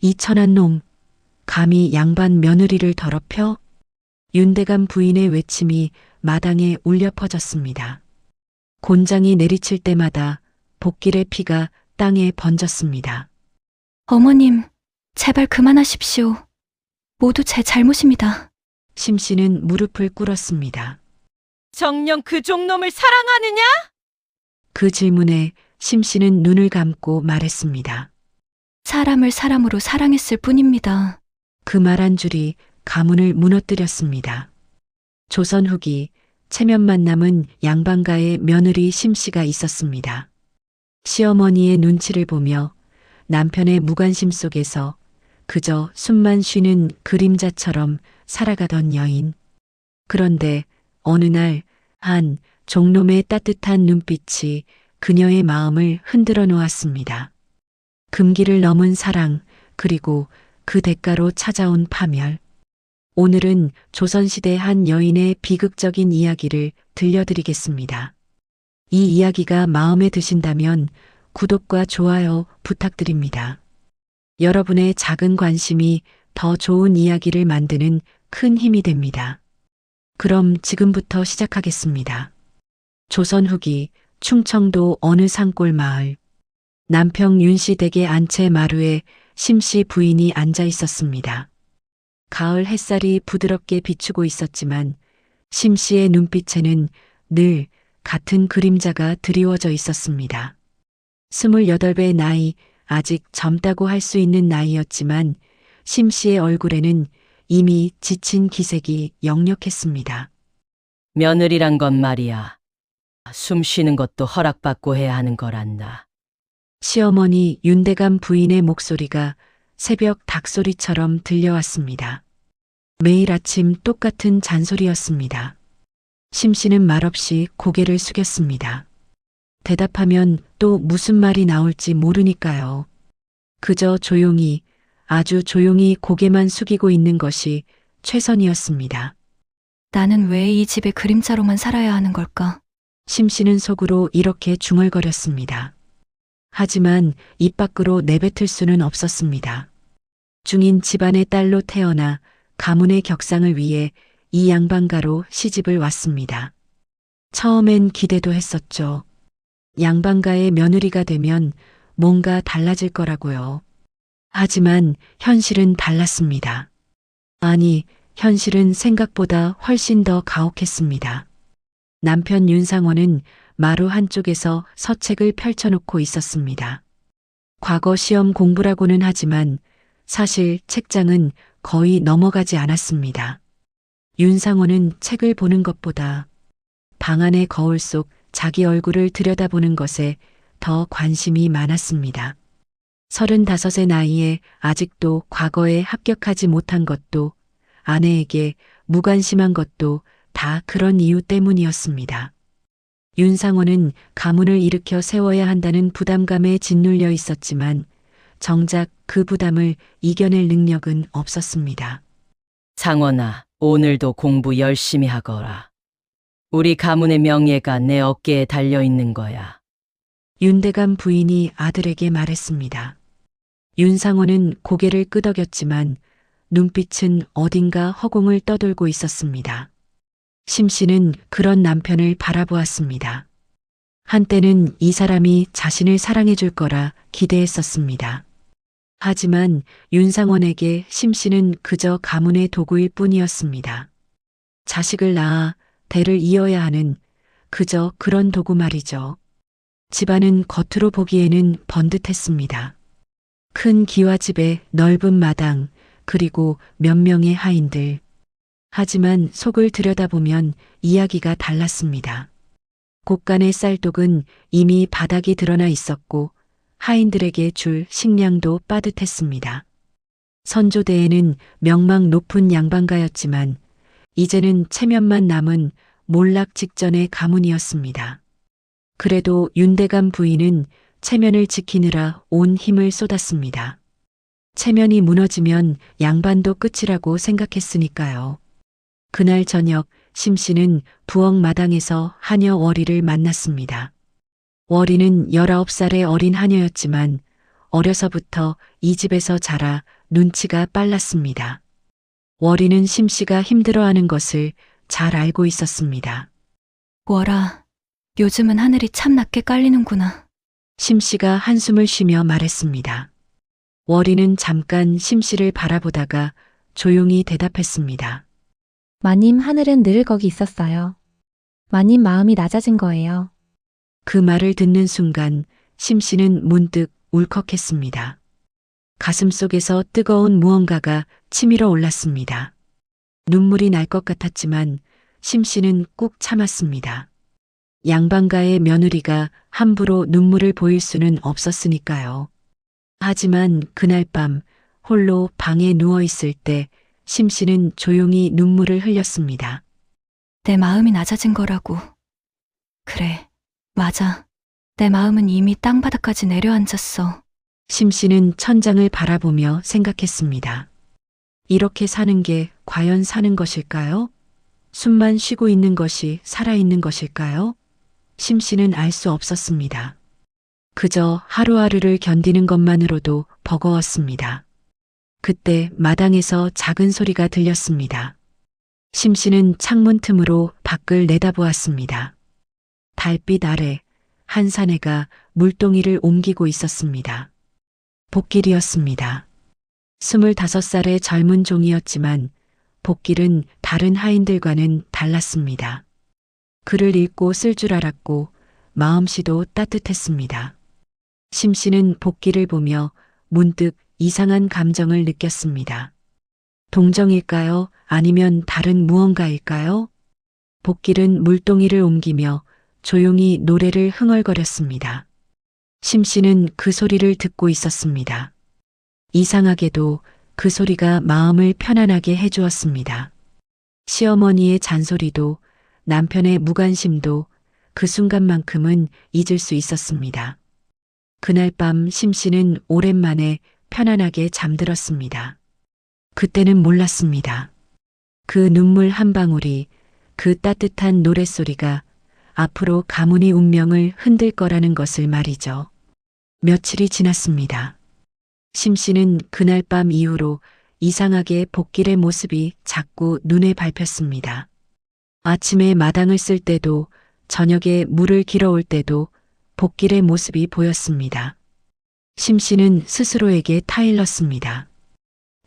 이 천한 놈, 감히 양반 며느리를 더럽혀? 윤대감 부인의 외침이 마당에 울려 퍼졌습니다. 곤장이 내리칠 때마다 복길의 피가 땅에 번졌습니다. 어머님, 제발 그만하십시오. 모두 제 잘못입니다. 심씨는 무릎을 꿇었습니다. 정녕 그 종놈을 사랑하느냐? 그 질문에 심씨는 눈을 감고 말했습니다. 사람을 사람으로 사랑했을 뿐입니다. 그 말 한 줄이 가문을 무너뜨렸습니다. 조선 후기 체면만 남은 양반가의 며느리 심씨가 있었습니다. 시어머니의 눈치를 보며 남편의 무관심 속에서 그저 숨만 쉬는 그림자처럼 살아가던 여인. 그런데 어느 날 한 종놈의 따뜻한 눈빛이 그녀의 마음을 흔들어 놓았습니다. 금기를 넘은 사랑, 그리고 그 대가로 찾아온 파멸. 오늘은 조선시대 한 여인의 비극적인 이야기를 들려드리겠습니다. 이 이야기가 마음에 드신다면 구독과 좋아요 부탁드립니다. 여러분의 작은 관심이 더 좋은 이야기를 만드는 큰 힘이 됩니다. 그럼 지금부터 시작하겠습니다. 조선 후기 충청도 어느 산골 마을. 남평 윤씨 댁의 안채 마루에 심씨 부인이 앉아 있었습니다. 가을 햇살이 부드럽게 비추고 있었지만 심씨의 눈빛에는 늘 같은 그림자가 드리워져 있었습니다. 28의 나이, 아직 젊다고 할 수 있는 나이였지만 심씨의 얼굴에는 이미 지친 기색이 역력했습니다. 며느리란 건 말이야. 숨 쉬는 것도 허락받고 해야 하는 거란다. 시어머니 윤대감 부인의 목소리가 새벽 닭소리처럼 들려왔습니다. 매일 아침 똑같은 잔소리였습니다. 심씨는 말없이 고개를 숙였습니다. 대답하면 또 무슨 말이 나올지 모르니까요. 그저 조용히, 아주 조용히 고개만 숙이고 있는 것이 최선이었습니다. 나는 왜 이 집의 그림자로만 살아야 하는 걸까? 심씨는 속으로 이렇게 중얼거렸습니다. 하지만 입 밖으로 내뱉을 수는 없었습니다. 중인 집안의 딸로 태어나 가문의 격상을 위해 이 양반가로 시집을 왔습니다. 처음엔 기대도 했었죠. 양반가의 며느리가 되면 뭔가 달라질 거라고요. 하지만 현실은 달랐습니다. 아니, 현실은 생각보다 훨씬 더 가혹했습니다. 남편 윤상원은 마루 한쪽에서 서책을 펼쳐놓고 있었습니다. 과거 시험 공부라고는 하지만 사실 책장은 거의 넘어가지 않았습니다. 윤상원은 책을 보는 것보다 방 안의 거울 속 자기 얼굴을 들여다보는 것에 더 관심이 많았습니다. 35의 나이에 아직도 과거에 합격하지 못한 것도 아내에게 무관심한 것도 다 그런 이유 때문이었습니다. 윤상원은 가문을 일으켜 세워야 한다는 부담감에 짓눌려 있었지만 정작 그 부담을 이겨낼 능력은 없었습니다. 상원아, 오늘도 공부 열심히 하거라. 우리 가문의 명예가 내 어깨에 달려 있는 거야. 윤대감 부인이 아들에게 말했습니다. 윤상원은 고개를 끄덕였지만 눈빛은 어딘가 허공을 떠돌고 있었습니다. 심씨는 그런 남편을 바라보았습니다. 한때는 이 사람이 자신을 사랑해 줄 거라 기대했었습니다. 하지만 윤상원에게 심씨는 그저 가문의 도구일 뿐이었습니다. 자식을 낳아 대를 이어야 하는 그저 그런 도구 말이죠. 집안은 겉으로 보기에는 번듯했습니다. 큰 기와집에 넓은 마당, 그리고 몇 명의 하인들. 하지만 속을 들여다보면 이야기가 달랐습니다. 곳간의 쌀독은 이미 바닥이 드러나 있었고 하인들에게 줄 식량도 빠듯했습니다. 선조대에는 명망 높은 양반가였지만 이제는 체면만 남은 몰락 직전의 가문이었습니다. 그래도 윤대감 부인은 체면을 지키느라 온 힘을 쏟았습니다. 체면이 무너지면 양반도 끝이라고 생각했으니까요. 그날 저녁 심씨는 부엌 마당에서 하녀 월이를 만났습니다. 월이는 19살의 어린 하녀였지만 어려서부터 이 집에서 자라 눈치가 빨랐습니다. 월이는 심 씨가 힘들어하는 것을 잘 알고 있었습니다. 월아, 요즘은 하늘이 참 낮게 깔리는구나. 심 씨가 한숨을 쉬며 말했습니다. 월이는 잠깐 심 씨를 바라보다가 조용히 대답했습니다. 마님 하늘은 늘 거기 있었어요. 마님 마음이 낮아진 거예요. 그 말을 듣는 순간 심 씨는 문득 울컥했습니다. 가슴속에서 뜨거운 무언가가 치밀어 올랐습니다. 눈물이 날 것 같았지만 심 씨는 꾹 참았습니다. 양반가의 며느리가 함부로 눈물을 보일 수는 없었으니까요. 하지만 그날 밤 홀로 방에 누워 있을 때 심 씨는 조용히 눈물을 흘렸습니다. 내 마음이 낮아진 거라고. 그래, 맞아. 내 마음은 이미 땅바닥까지 내려앉았어. 심 씨는 천장을 바라보며 생각했습니다. 이렇게 사는 게 과연 사는 것일까요? 숨만 쉬고 있는 것이 살아있는 것일까요? 심 씨는 알 수 없었습니다. 그저 하루하루를 견디는 것만으로도 버거웠습니다. 그때 마당에서 작은 소리가 들렸습니다. 심 씨는 창문 틈으로 밖을 내다보았습니다. 달빛 아래 한 사내가 물동이를 옮기고 있었습니다. 복길이었습니다. 25살의 젊은 종이었지만 복길은 다른 하인들과는 달랐습니다. 글을 읽고 쓸 줄 알았고 마음씨도 따뜻했습니다. 심 씨는 복길을 보며 문득 이상한 감정을 느꼈습니다. 동정일까요? 아니면 다른 무언가일까요? 복길은 물동이를 옮기며 조용히 노래를 흥얼거렸습니다. 심 씨는 그 소리를 듣고 있었습니다. 이상하게도 그 소리가 마음을 편안하게 해주었습니다. 시어머니의 잔소리도 남편의 무관심도 그 순간만큼은 잊을 수 있었습니다. 그날 밤 심 씨는 오랜만에 편안하게 잠들었습니다. 그때는 몰랐습니다. 그 눈물 한 방울이, 그 따뜻한 노랫소리가 앞으로 가문의 운명을 흔들 거라는 것을 말이죠. 며칠이 지났습니다. 심 씨는 그날 밤 이후로 이상하게 복길의 모습이 자꾸 눈에 밟혔습니다. 아침에 마당을 쓸 때도 저녁에 물을 길어올 때도 복길의 모습이 보였습니다. 심 씨는 스스로에게 타일렀습니다.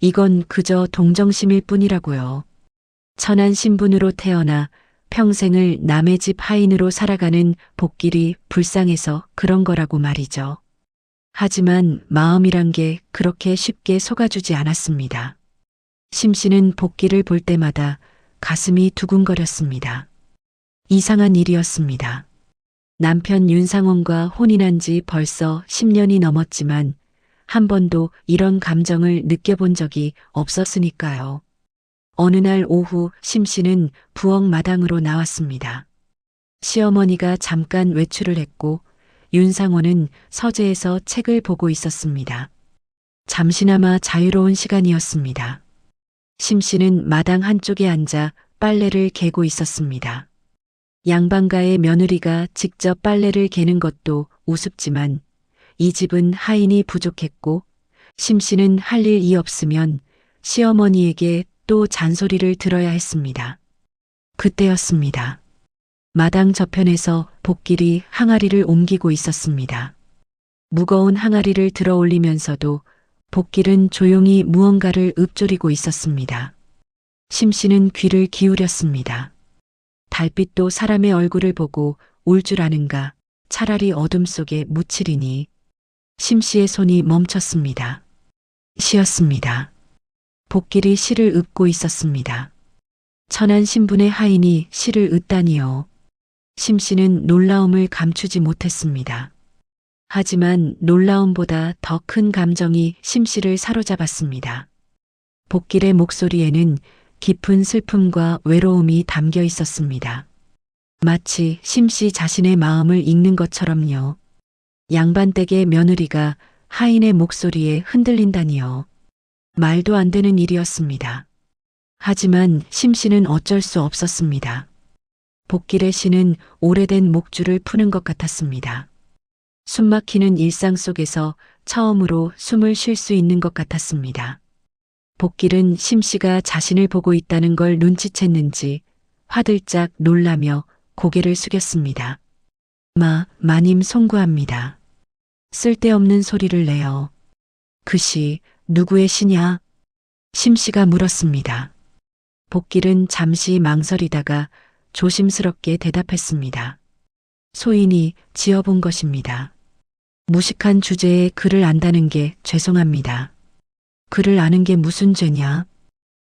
이건 그저 동정심일 뿐이라고요. 천한 신분으로 태어나 평생을 남의 집 하인으로 살아가는 복길이 불쌍해서 그런 거라고 말이죠. 하지만 마음이란 게 그렇게 쉽게 속아주지 않았습니다. 심 씨는 복길을 볼 때마다 가슴이 두근거렸습니다. 이상한 일이었습니다. 남편 윤상원과 혼인한 지 벌써 10년이 넘었지만 한 번도 이런 감정을 느껴본 적이 없었으니까요. 어느 날 오후 심 씨는 부엌 마당으로 나왔습니다. 시어머니가 잠깐 외출을 했고 윤상원은 서재에서 책을 보고 있었습니다. 잠시나마 자유로운 시간이었습니다. 심 씨는 마당 한쪽에 앉아 빨래를 개고 있었습니다. 양반가의 며느리가 직접 빨래를 개는 것도 우습지만 이 집은 하인이 부족했고 심 씨는 할 일이 없으면 시어머니에게 또 잔소리를 들어야 했습니다. 그때였습니다. 마당 저편에서 복길이 항아리를 옮기고 있었습니다. 무거운 항아리를 들어 올리면서도 복길은 조용히 무언가를 읊조리고 있었습니다. 심 씨는 귀를 기울였습니다. 달빛도 사람의 얼굴을 보고 울 줄 아는가, 차라리 어둠 속에 묻히리니. 심 씨의 손이 멈췄습니다. 쉬었습니다. 복길이 시를 읊고 있었습니다. 천한 신분의 하인이 시를 읊다니요. 심 씨는 놀라움을 감추지 못했습니다. 하지만 놀라움보다 더 큰 감정이 심 씨를 사로잡았습니다. 복길의 목소리에는 깊은 슬픔과 외로움이 담겨 있었습니다. 마치 심 씨 자신의 마음을 읽는 것처럼요. 양반댁의 며느리가 하인의 목소리에 흔들린다니요. 말도 안 되는 일이었습니다. 하지만 심 씨는 어쩔 수 없었습니다. 복길의 시는 오래된 목줄을 푸는 것 같았습니다. 숨막히는 일상 속에서 처음으로 숨을 쉴 수 있는 것 같았습니다. 복길은 심씨가 자신을 보고 있다는 걸 눈치챘는지 화들짝 놀라며 고개를 숙였습니다. 마님 송구합니다. 쓸데없는 소리를 내요. 그 시 누구의 시냐? 심씨가 물었습니다. 복길은 잠시 망설이다가 조심스럽게 대답했습니다. 소인이 지어본 것입니다. 무식한 주제에 글을 안다는 게 죄송합니다. 글을 아는 게 무슨 죄냐?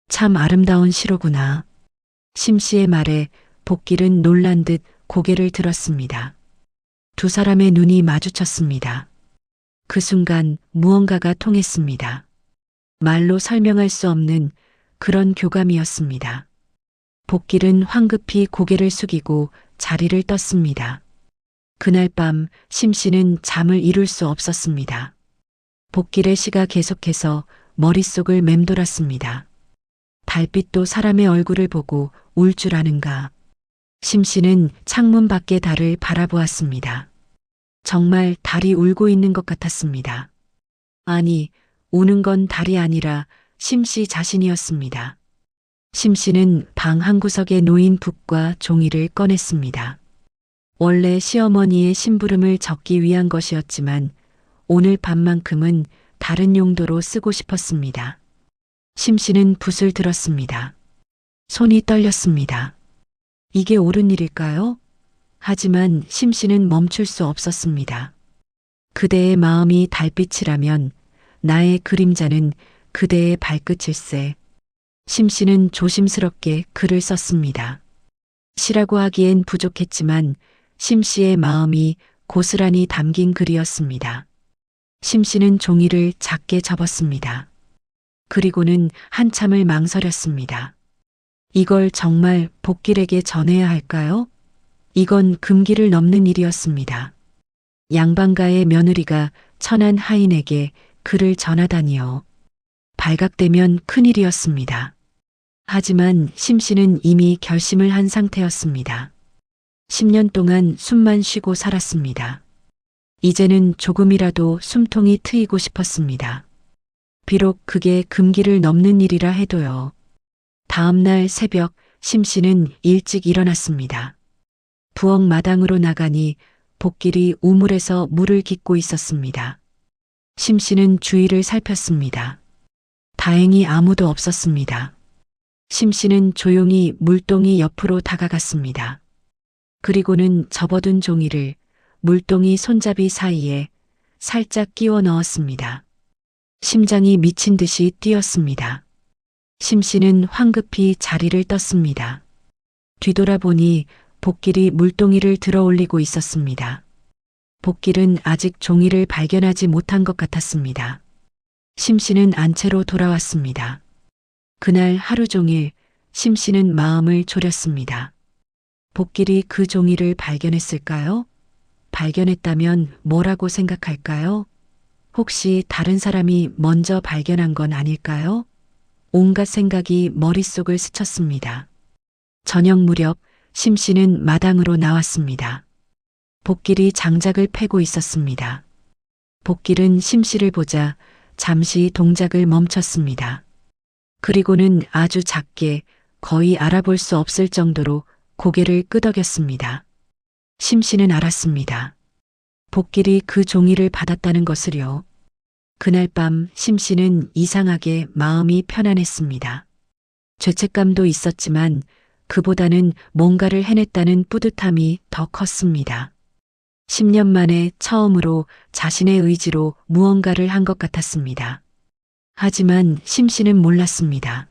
참 아름다운 시로구나. 심씨의 말에 복길은 놀란 듯 고개를 들었습니다. 두 사람의 눈이 마주쳤습니다. 그 순간 무언가가 통했습니다. 말로 설명할 수 없는 그런 교감이었습니다. 복길은 황급히 고개를 숙이고 자리를 떴습니다. 그날 밤 심씨는 잠을 이룰 수 없었습니다. 복길의 시가 계속해서 머릿속을 맴돌았습니다. 달빛도 사람의 얼굴을 보고 울 줄 아는가. 심씨는 창문 밖의 달을 바라보았습니다. 정말 달이 울고 있는 것 같았습니다. 아니, 우는 건 달이 아니라 심씨 자신이었습니다. 심씨는 방 한구석에 놓인 붓과 종이를 꺼냈습니다. 원래 시어머니의 심부름을 적기 위한 것이었지만 오늘 밤만큼은 다른 용도로 쓰고 싶었습니다. 심씨는 붓을 들었습니다. 손이 떨렸습니다. 이게 옳은 일일까요? 하지만 심씨는 멈출 수 없었습니다. 그대의 마음이 달빛이라면 나의 그림자는 그대의 발끝일세. 심씨는 조심스럽게 글을 썼습니다. 시라고 하기엔 부족했지만 심씨의 마음이 고스란히 담긴 글이었습니다. 심씨는 종이를 작게 접었습니다. 그리고는 한참을 망설였습니다. 이걸 정말 복길에게 전해야 할까요? 이건 금기를 넘는 일이었습니다. 양반가의 며느리가 천한 하인에게 글을 전하다니요. 발각되면 큰일이었습니다. 하지만 심씨는 이미 결심을 한 상태였습니다. 10년 동안 숨만 쉬고 살았습니다. 이제는 조금이라도 숨통이 트이고 싶었습니다. 비록 그게 금기를 넘는 일이라 해도요. 다음 날 새벽 심씨는 일찍 일어났습니다. 부엌 마당으로 나가니 복길이 우물에서 물을 깃고 있었습니다. 심씨는 주위를 살폈습니다. 다행히 아무도 없었습니다. 심씨는 조용히 물동이 옆으로 다가갔습니다. 그리고는 접어둔 종이를 물동이 손잡이 사이에 살짝 끼워 넣었습니다. 심장이 미친 듯이 뛰었습니다. 심씨는 황급히 자리를 떴습니다. 뒤돌아보니 복길이 물동이를 들어 올리고 있었습니다. 복길은 아직 종이를 발견하지 못한 것 같았습니다. 심씨는 안채로 돌아왔습니다. 그날 하루 종일 심씨는 마음을 졸였습니다. 복길이 그 종이를 발견했을까요? 발견했다면 뭐라고 생각할까요? 혹시 다른 사람이 먼저 발견한 건 아닐까요? 온갖 생각이 머릿속을 스쳤습니다. 저녁 무렵 심씨는 마당으로 나왔습니다. 복길이 장작을 패고 있었습니다. 복길은 심씨를 보자 잠시 동작을 멈췄습니다. 그리고는 아주 작게 거의 알아볼 수 없을 정도로 고개를 끄덕였습니다. 심씨는 알았습니다. 복길이 그 종이를 받았다는 것을요. 그날 밤 심씨는 이상하게 마음이 편안했습니다. 죄책감도 있었지만 그보다는 뭔가를 해냈다는 뿌듯함이 더 컸습니다. 10년 만에 처음으로 자신의 의지로 무언가를 한 것 같았습니다. 하지만 심씨는 몰랐습니다.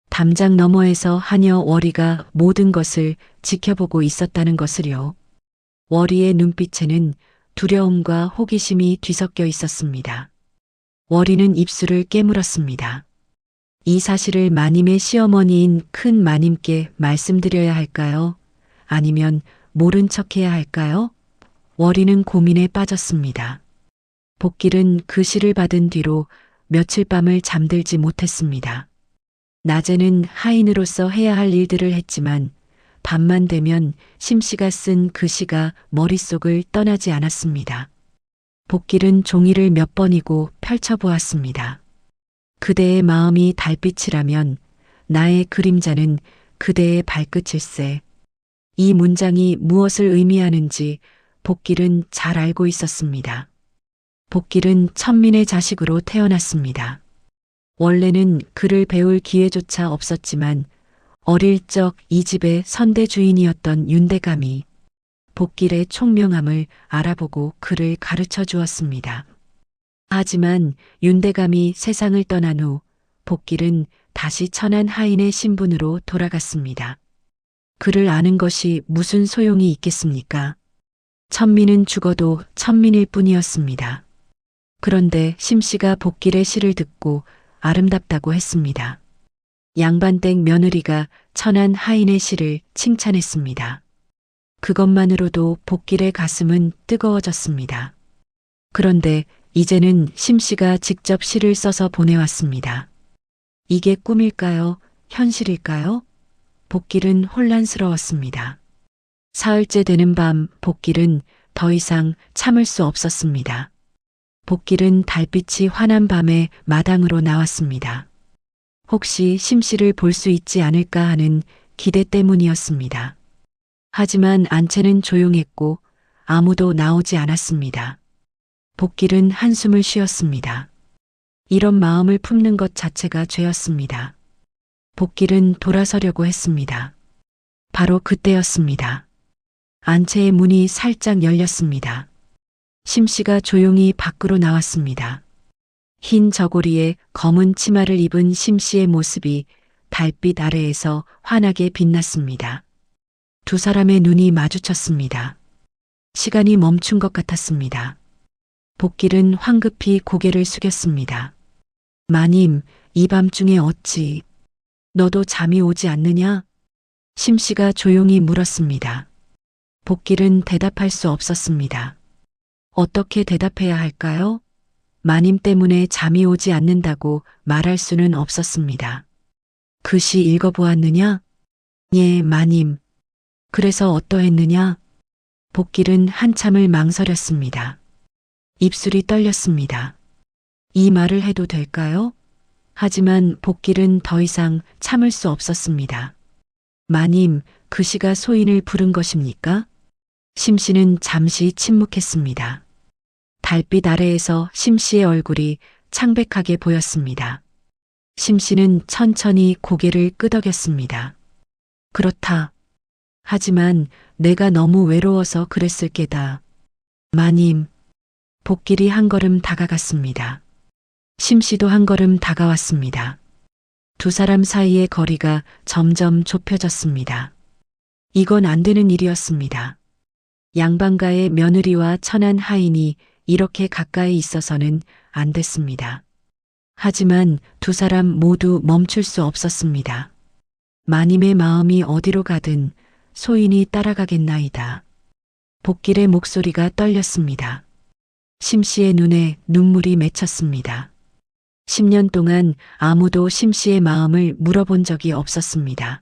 담장 너머에서 하녀 월이가 모든 것을 지켜보고 있었다는 것을요. 월이의 눈빛에는 두려움과 호기심이 뒤섞여 있었습니다. 월이는 입술을 깨물었습니다. 이 사실을 마님의 시어머니인 큰 마님께 말씀드려야 할까요? 아니면 모른 척해야 할까요? 월이는 고민에 빠졌습니다. 복길은 그 시를 받은 뒤로 며칠 밤을 잠들지 못했습니다. 낮에는 하인으로서 해야 할 일들을 했지만 밤만 되면 심씨가 쓴 그 시가 머릿속을 떠나지 않았습니다. 복길은 종이를 몇 번이고 펼쳐보았습니다. 그대의 마음이 달빛이라면 나의 그림자는 그대의 발끝일세. 이 문장이 무엇을 의미하는지 복길은 잘 알고 있었습니다. 복길은 천민의 자식으로 태어났습니다. 원래는 글을 배울 기회조차 없었지만 어릴 적 이 집의 선대 주인이었던 윤대감이 복길의 총명함을 알아보고 그를 가르쳐 주었습니다. 하지만 윤대감이 세상을 떠난 후 복길은 다시 천안 하인의 신분으로 돌아갔습니다. 그를 아는 것이 무슨 소용이 있겠습니까? 천민은 죽어도 천민일 뿐이었습니다. 그런데 심씨가 복길의 시를 듣고 아름답다고 했습니다. 양반댁 며느리가 천안 하인의 시를 칭찬했습니다. 그것만으로도 복길의 가슴은 뜨거워졌습니다. 그런데 이제는 심씨가 직접 시를 써서 보내왔습니다. 이게 꿈일까요? 현실일까요? 복길은 혼란스러웠습니다. 사흘째 되는 밤 복길은 더 이상 참을 수 없었습니다. 복길은 달빛이 환한 밤에 마당으로 나왔습니다. 혹시 심씨를 볼 수 있지 않을까 하는 기대 때문이었습니다. 하지만 안채는 조용했고 아무도 나오지 않았습니다. 복길은 한숨을 쉬었습니다. 이런 마음을 품는 것 자체가 죄였습니다. 복길은 돌아서려고 했습니다. 바로 그때였습니다. 안채의 문이 살짝 열렸습니다. 심씨가 조용히 밖으로 나왔습니다. 흰 저고리에 검은 치마를 입은 심씨의 모습이 달빛 아래에서 환하게 빛났습니다. 두 사람의 눈이 마주쳤습니다. 시간이 멈춘 것 같았습니다. 복길은 황급히 고개를 숙였습니다. 마님, 이 밤중에 어찌 너도 잠이 오지 않느냐? 심씨가 조용히 물었습니다. 복길은 대답할 수 없었습니다. 어떻게 대답해야 할까요? 마님 때문에 잠이 오지 않는다고 말할 수는 없었습니다. 그 시 읽어보았느냐? 예, 마님. 그래서 어떠했느냐? 복길은 한참을 망설였습니다. 입술이 떨렸습니다. 이 말을 해도 될까요? 하지만 복길은 더 이상 참을 수 없었습니다. 마님, 그 시가 소인을 부른 것입니까? 심씨는 잠시 침묵했습니다. 달빛 아래에서 심씨의 얼굴이 창백하게 보였습니다. 심씨는 천천히 고개를 끄덕였습니다. 그렇다. 하지만 내가 너무 외로워서 그랬을 게다. 마님. 복길이 한 걸음 다가갔습니다. 심씨도 한 걸음 다가왔습니다. 두 사람 사이의 거리가 점점 좁혀졌습니다. 이건 안 되는 일이었습니다. 양반가의 며느리와 천안 하인이 이렇게 가까이 있어서는 안 됐습니다. 하지만 두 사람 모두 멈출 수 없었습니다. 마님의 마음이 어디로 가든 소인이 따라가겠나이다. 복길의 목소리가 떨렸습니다. 심씨의 눈에 눈물이 맺혔습니다. 10년 동안 아무도 심씨의 마음을 물어본 적이 없었습니다.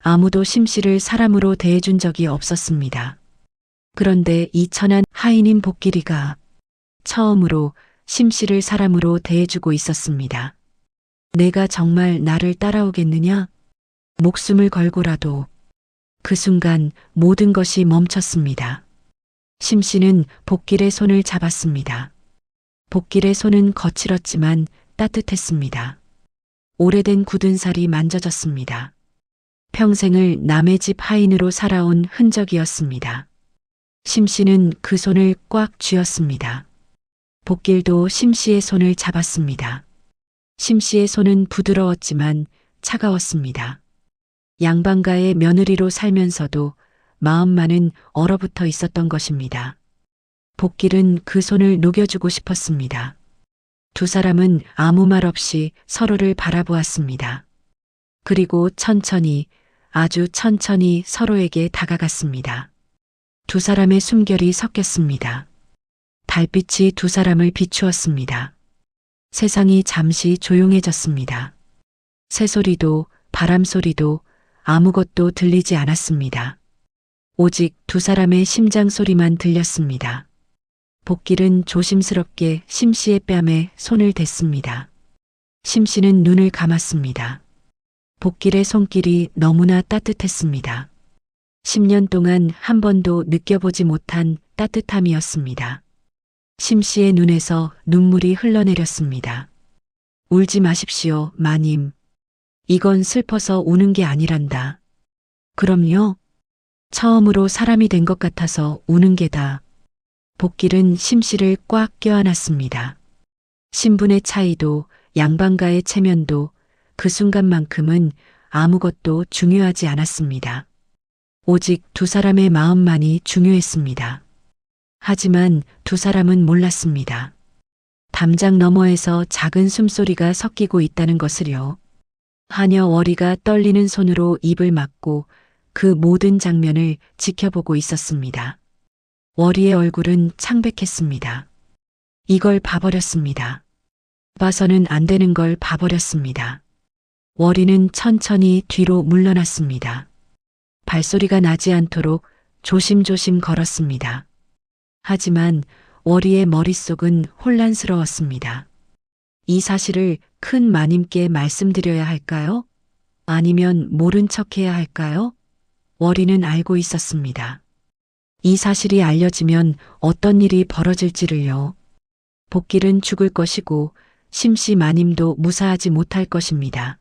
아무도 심씨를 사람으로 대해준 적이 없었습니다. 그런데 이 천안 하인인 복길이가 처음으로 심씨를 사람으로 대해주고 있었습니다. 내가 정말 나를 따라오겠느냐? 목숨을 걸고라도. 그 순간 모든 것이 멈췄습니다. 심씨는 복길의 손을 잡았습니다. 복길의 손은 거칠었지만 따뜻했습니다. 오래된 굳은 살이 만져졌습니다. 평생을 남의 집 하인으로 살아온 흔적이었습니다. 심씨는 그 손을 꽉 쥐었습니다. 복길도 심씨의 손을 잡았습니다. 심씨의 손은 부드러웠지만 차가웠습니다. 양반가의 며느리로 살면서도 마음만은 얼어붙어 있었던 것입니다. 복길은 그 손을 녹여주고 싶었습니다. 두 사람은 아무 말 없이 서로를 바라보았습니다. 그리고 천천히, 아주 천천히 서로에게 다가갔습니다. 두 사람의 숨결이 섞였습니다. 달빛이 두 사람을 비추었습니다. 세상이 잠시 조용해졌습니다. 새소리도 바람소리도 아무것도 들리지 않았습니다. 오직 두 사람의 심장 소리만 들렸습니다. 복길은 조심스럽게 심씨의 뺨에 손을 댔습니다. 심씨는 눈을 감았습니다. 복길의 손길이 너무나 따뜻했습니다. 10년 동안 한 번도 느껴보지 못한 따뜻함이었습니다. 심씨의 눈에서 눈물이 흘러내렸습니다. 울지 마십시오, 마님. 이건 슬퍼서 우는 게 아니란다. 그럼요. 처음으로 사람이 된 것 같아서 우는 게다. 복길은 심씨를 꽉 껴안았습니다. 신분의 차이도 양반가의 체면도 그 순간만큼은 아무것도 중요하지 않았습니다. 오직 두 사람의 마음만이 중요했습니다. 하지만 두 사람은 몰랐습니다. 담장 너머에서 작은 숨소리가 섞이고 있다는 것을요. 하녀 월이가 떨리는 손으로 입을 막고 그 모든 장면을 지켜보고 있었습니다. 월이의 얼굴은 창백했습니다. 이걸 봐버렸습니다. 봐서는 안 되는 걸 봐버렸습니다. 월이는 천천히 뒤로 물러났습니다. 발소리가 나지 않도록 조심조심 걸었습니다. 하지만 월이의 머릿속은 혼란스러웠습니다. 이 사실을 큰 마님께 말씀드려야 할까요? 아니면 모른 척해야 할까요? 월이는 알고 있었습니다. 이 사실이 알려지면 어떤 일이 벌어질지를요. 복길은 죽을 것이고 심씨 마님도 무사하지 못할 것입니다.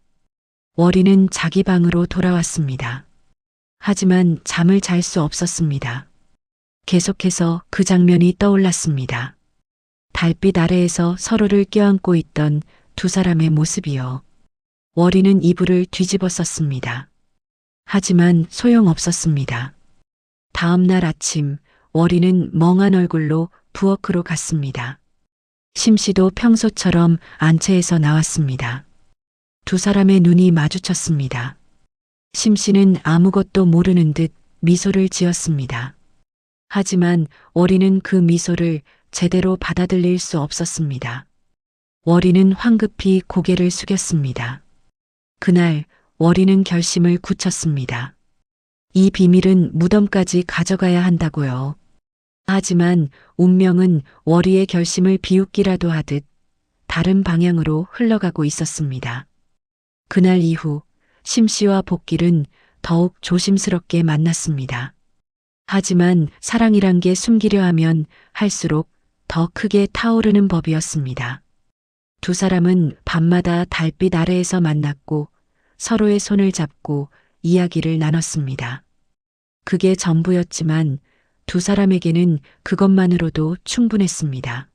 월이는 자기 방으로 돌아왔습니다. 하지만 잠을 잘 수 없었습니다. 계속해서 그 장면이 떠올랐습니다. 달빛 아래에서 서로를 껴안고 있던 두 사람의 모습이요. 월이는 이불을 뒤집어 썼습니다. 하지만 소용없었습니다. 다음 날 아침 월이는 멍한 얼굴로 부엌으로 갔습니다. 심씨도 평소처럼 안채에서 나왔습니다. 두 사람의 눈이 마주쳤습니다. 심씨는 아무것도 모르는 듯 미소를 지었습니다. 하지만 월이는 그 미소를 제대로 받아들일 수 없었습니다. 월이는 황급히 고개를 숙였습니다. 그날 월이는 결심을 굳혔습니다. 이 비밀은 무덤까지 가져가야 한다고요. 하지만 운명은 월이의 결심을 비웃기라도 하듯 다른 방향으로 흘러가고 있었습니다. 그날 이후 심씨와 복길은 더욱 조심스럽게 만났습니다. 하지만 사랑이란 게 숨기려 하면 할수록 더 크게 타오르는 법이었습니다. 두 사람은 밤마다 달빛 아래에서 만났고 서로의 손을 잡고 이야기를 나눴습니다. 그게 전부였지만 두 사람에게는 그것만으로도 충분했습니다.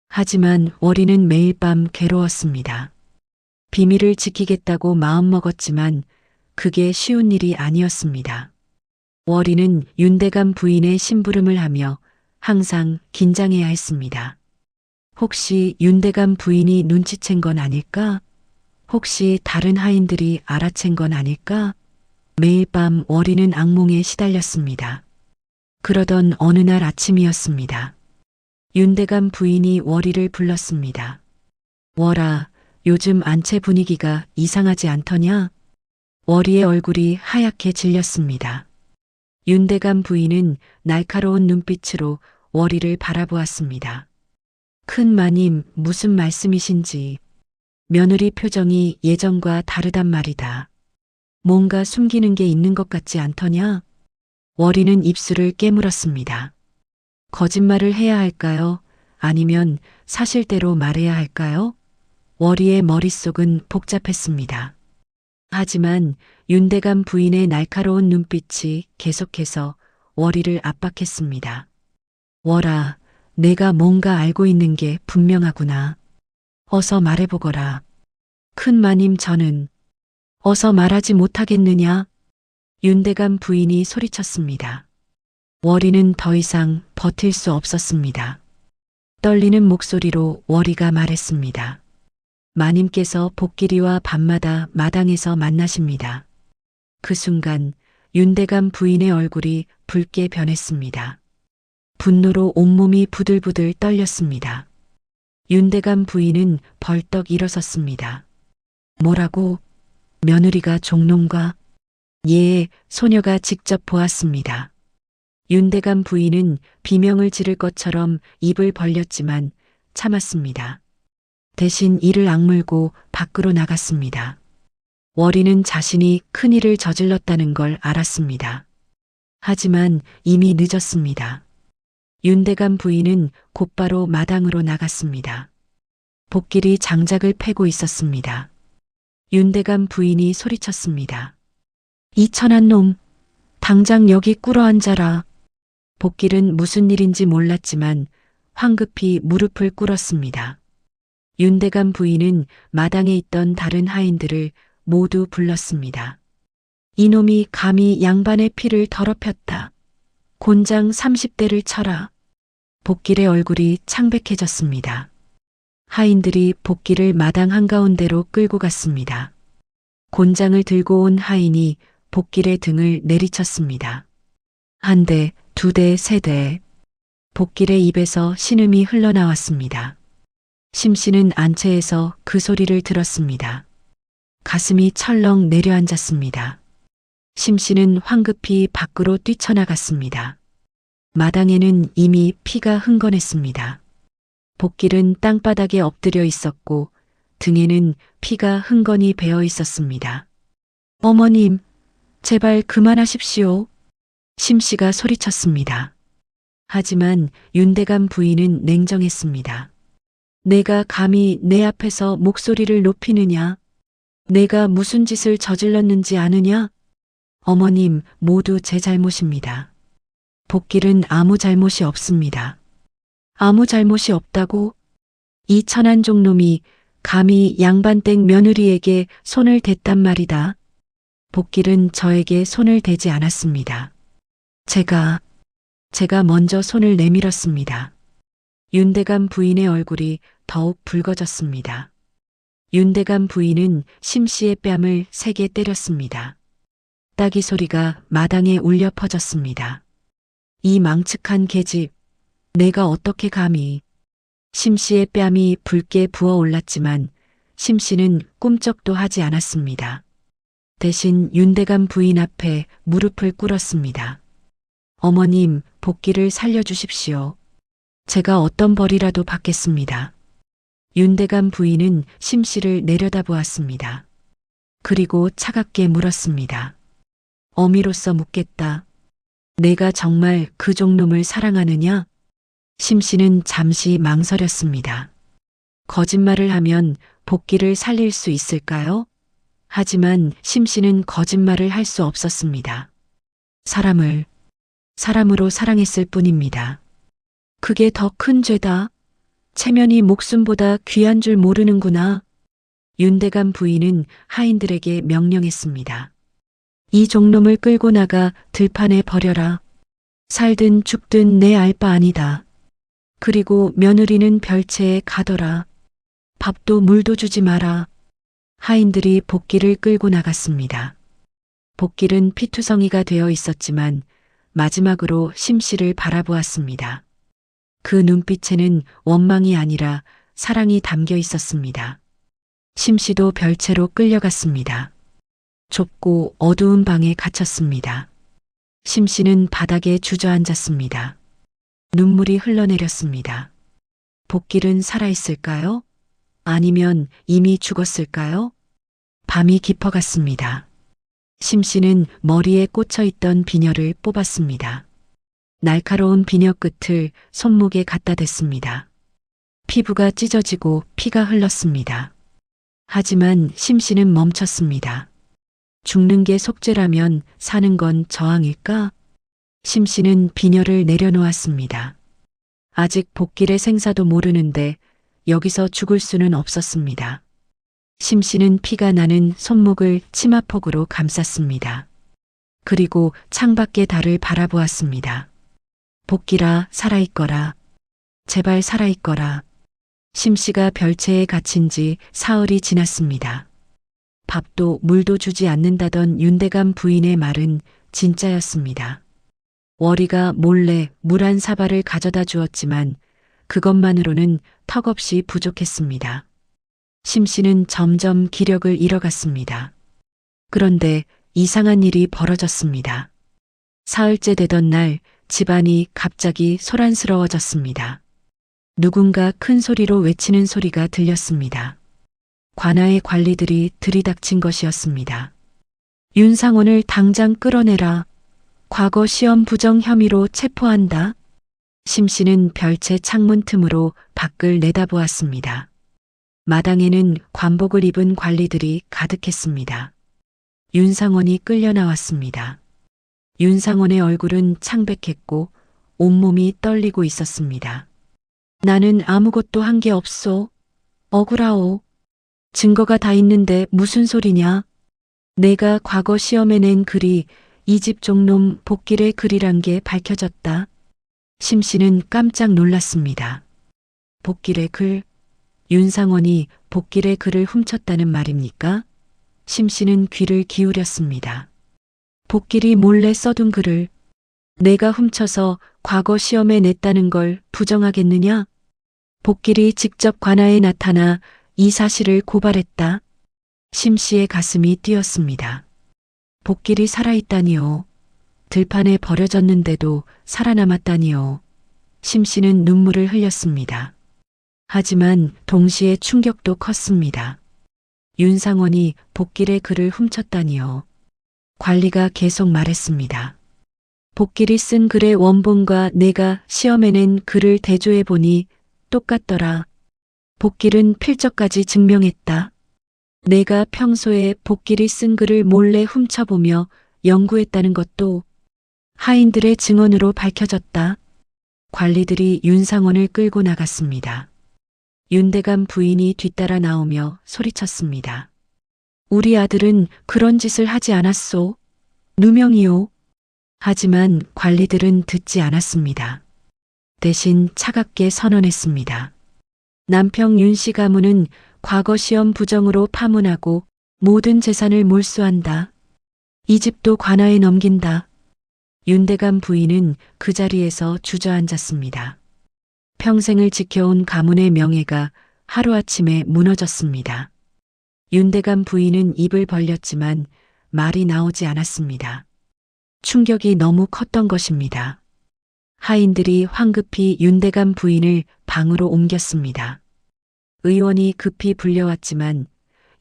하지만 월이는 매일 밤 괴로웠습니다. 비밀을 지키겠다고 마음먹었지만 그게 쉬운 일이 아니었습니다. 월이는 윤대감 부인의 심부름을 하며 항상 긴장해야 했습니다. 혹시 윤대감 부인이 눈치챈 건 아닐까? 혹시 다른 하인들이 알아챈 건 아닐까? 매일 밤 월이는 악몽에 시달렸습니다. 그러던 어느 날 아침이었습니다. 윤대감 부인이 월이를 불렀습니다. 월아, 요즘 안채 분위기가 이상하지 않더냐? 월이의 얼굴이 하얗게 질렸습니다. 윤대감 부인은 날카로운 눈빛으로 월이를 바라보았습니다. 큰 마님, 무슨 말씀이신지. 며느리 표정이 예전과 다르단 말이다. 뭔가 숨기는 게 있는 것 같지 않더냐? 월이는 입술을 깨물었습니다. 거짓말을 해야 할까요? 아니면 사실대로 말해야 할까요? 월이의 머릿속은 복잡했습니다. 하지만 윤대감 부인의 날카로운 눈빛이 계속해서 월이를 압박했습니다. 월아, 내가 뭔가 알고 있는 게 분명하구나. 어서 말해보거라. 큰 마님 저는 어서 말하지 못하겠느냐? 윤대감 부인이 소리쳤습니다. 월이는 더 이상 버틸 수 없었습니다. 떨리는 목소리로 월이가 말했습니다. 마님께서 복길이와 밤마다 마당에서 만나십니다. 그 순간 윤대감 부인의 얼굴이 붉게 변했습니다. 분노로 온몸이 부들부들 떨렸습니다. 윤대감 부인은 벌떡 일어섰습니다. 뭐라고? 며느리가 종놈과? 예, 소녀가 직접 보았습니다. 윤대감 부인은 비명을 지를 것처럼 입을 벌렸지만 참았습니다. 대신 이를 악물고 밖으로 나갔습니다. 월이는 자신이 큰일을 저질렀다는 걸 알았습니다. 하지만 이미 늦었습니다. 윤대감 부인은 곧바로 마당으로 나갔습니다. 복길이 장작을 패고 있었습니다. 윤대감 부인이 소리쳤습니다. 이 천한 놈, 당장 여기 꿇어앉아라. 복길은 무슨 일인지 몰랐지만 황급히 무릎을 꿇었습니다. 윤대감 부인은 마당에 있던 다른 하인들을 모두 불렀습니다. 이놈이 감히 양반의 피를 더럽혔다. 곤장 30대를 쳐라. 복길의 얼굴이 창백해졌습니다. 하인들이 복길을 마당 한가운데로 끌고 갔습니다. 곤장을 들고 온 하인이 복길의 등을 내리쳤습니다. 한 대, 두 대, 세 대. 복길의 입에서 신음이 흘러나왔습니다. 심씨는 안채에서 그 소리를 들었습니다. 가슴이 철렁 내려앉았습니다. 심씨는 황급히 밖으로 뛰쳐나갔습니다. 마당에는 이미 피가 흥건했습니다. 복길은 땅바닥에 엎드려 있었고 등에는 피가 흥건히 배어 있었습니다. 어머님, 제발 그만하십시오. 심씨가 소리쳤습니다. 하지만 윤대감 부인은 냉정했습니다. 내가 감히 내 앞에서 목소리를 높이느냐? 내가 무슨 짓을 저질렀는지 아느냐? 어머님, 모두 제 잘못입니다. 복길은 아무 잘못이 없습니다. 아무 잘못이 없다고? 이 천한종 놈이 감히 양반댁 며느리에게 손을 댔단 말이다. 복길은 저에게 손을 대지 않았습니다. 제가 먼저 손을 내밀었습니다. 윤대감 부인의 얼굴이 더욱 붉어졌습니다. 윤대감 부인은 심씨의 뺨을 세게 때렸습니다. 따기 소리가 마당에 울려 퍼졌습니다. 이 망측한 계집, 내가 어떻게 감히. 심씨의 뺨이 붉게 부어올랐지만 심씨는 꿈쩍도 하지 않았습니다. 대신 윤대감 부인 앞에 무릎을 꿇었습니다. 어머님, 복길을 살려주십시오. 제가 어떤 벌이라도 받겠습니다. 윤대감 부인은 심씨를 내려다보았습니다. 그리고 차갑게 물었습니다. 어미로서 묻겠다. 내가 정말 그 종놈을 사랑하느냐? 심씨는 잠시 망설였습니다. 거짓말을 하면 복길을 살릴 수 있을까요? 하지만 심씨는 거짓말을 할 수 없었습니다. 사람으로 사랑했을 뿐입니다. 그게 더 큰 죄다. 체면이 목숨보다 귀한 줄 모르는구나. 윤대감 부인은 하인들에게 명령했습니다. 이 종놈을 끌고 나가 들판에 버려라. 살든 죽든 내 알 바 아니다. 그리고 며느리는 별채에 가더라. 밥도 물도 주지 마라. 하인들이 복길을 끌고 나갔습니다. 복길은 피투성이가 되어 있었지만 마지막으로 심씨를 바라보았습니다. 그 눈빛에는 원망이 아니라 사랑이 담겨 있었습니다. 심씨도 별채로 끌려갔습니다. 좁고 어두운 방에 갇혔습니다. 심씨는 바닥에 주저앉았습니다. 눈물이 흘러내렸습니다. 복길은 살아있을까요? 아니면 이미 죽었을까요? 밤이 깊어갔습니다. 심씨는 머리에 꽂혀있던 비녀를 뽑았습니다. 날카로운 비녀 끝을 손목에 갖다 댔습니다. 피부가 찢어지고 피가 흘렀습니다. 하지만 심씨는 멈췄습니다. 죽는 게 속죄라면 사는 건 저항일까? 심씨는 비녀를 내려놓았습니다. 아직 복길의 생사도 모르는데 여기서 죽을 수는 없었습니다. 심씨는 피가 나는 손목을 치마폭으로 감쌌습니다. 그리고 창밖의 달을 바라보았습니다. 복길아, 살아있거라. 제발 살아있거라. 심씨가 별채에 갇힌 지 사흘이 지났습니다. 밥도 물도 주지 않는다던 윤대감 부인의 말은 진짜였습니다. 월이가 몰래 물 한 사발을 가져다 주었지만 그것만으로는 턱없이 부족했습니다. 심씨는 점점 기력을 잃어갔습니다. 그런데 이상한 일이 벌어졌습니다. 사흘째 되던 날 집안이 갑자기 소란스러워졌습니다. 누군가 큰 소리로 외치는 소리가 들렸습니다. 관아의 관리들이 들이닥친 것이었습니다. 윤상원을 당장 끌어내라. 과거 시험 부정 혐의로 체포한다. 심 씨는 별채 창문 틈으로 밖을 내다보았습니다. 마당에는 관복을 입은 관리들이 가득했습니다. 윤상원이 끌려 나왔습니다. 윤상원의 얼굴은 창백했고 온몸이 떨리고 있었습니다. 나는 아무것도 한 게 없소. 억울하오. 증거가 다 있는데 무슨 소리냐? 내가 과거 시험에 낸 글이 이 집 종놈 복길의 글이란 게 밝혀졌다. 심 씨는 깜짝 놀랐습니다. 복길의 글? 윤상원이 복길의 글을 훔쳤다는 말입니까? 심 씨는 귀를 기울였습니다. 복길이 몰래 써둔 글을 내가 훔쳐서 과거 시험에 냈다는 걸 부정하겠느냐? 복길이 직접 관아에 나타나 이 사실을 고발했다. 심 씨의 가슴이 뛰었습니다. 복길이 살아있다니요. 들판에 버려졌는데도 살아남았다니요. 심 씨는 눈물을 흘렸습니다. 하지만 동시에 충격도 컸습니다. 윤상원이 복길의 글을 훔쳤다니요. 관리가 계속 말했습니다. 복길이 쓴 글의 원본과 내가 시험에 낸 글을 대조해 보니 똑같더라. 복길은 필적까지 증명했다. 내가 평소에 복길이 쓴 글을 몰래 훔쳐보며 연구했다는 것도 하인들의 증언으로 밝혀졌다. 관리들이 윤상원을 끌고 나갔습니다. 윤대감 부인이 뒤따라 나오며 소리쳤습니다. 우리 아들은 그런 짓을 하지 않았소. 누명이요. 하지만 관리들은 듣지 않았습니다. 대신 차갑게 선언했습니다. 남편 윤씨 가문은 과거 시험 부정으로 파문하고 모든 재산을 몰수한다. 이 집도 관아에 넘긴다. 윤대감 부인은 그 자리에서 주저앉았습니다. 평생을 지켜온 가문의 명예가 하루아침에 무너졌습니다. 윤대감 부인은 입을 벌렸지만 말이 나오지 않았습니다. 충격이 너무 컸던 것입니다. 하인들이 황급히 윤대감 부인을 방으로 옮겼습니다. 의원이 급히 불려왔지만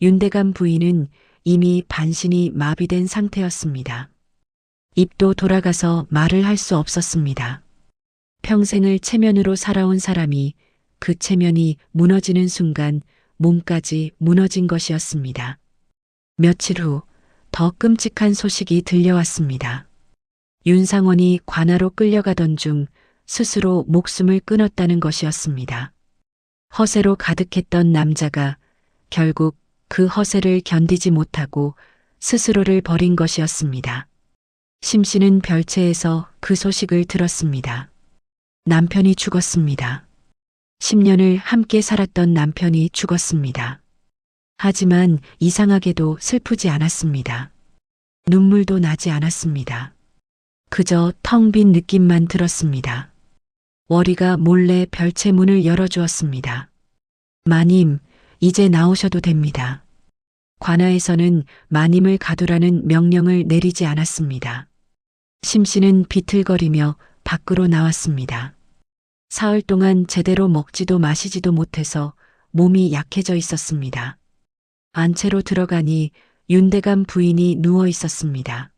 윤대감 부인은 이미 반신이 마비된 상태였습니다. 입도 돌아가서 말을 할 수 없었습니다. 평생을 체면으로 살아온 사람이 그 체면이 무너지는 순간 몸까지 무너진 것이었습니다. 며칠 후 더 끔찍한 소식이 들려왔습니다. 윤상원이 관아로 끌려가던 중 스스로 목숨을 끊었다는 것이었습니다. 허세로 가득했던 남자가 결국 그 허세를 견디지 못하고 스스로를 버린 것이었습니다. 심 씨는 별채에서 그 소식을 들었습니다. 남편이 죽었습니다. 10년을 함께 살았던 남편이 죽었습니다. 하지만 이상하게도 슬프지 않았습니다. 눈물도 나지 않았습니다. 그저 텅 빈 느낌만 들었습니다. 월이가 몰래 별채 문을 열어주었습니다. 마님, 이제 나오셔도 됩니다. 관아에서는 마님을 가두라는 명령을 내리지 않았습니다. 심 씨는 비틀거리며 밖으로 나왔습니다. 사흘 동안 제대로 먹지도 마시지도 못해서 몸이 약해져 있었습니다. 안채로 들어가니 윤대감 부인이 누워 있었습니다.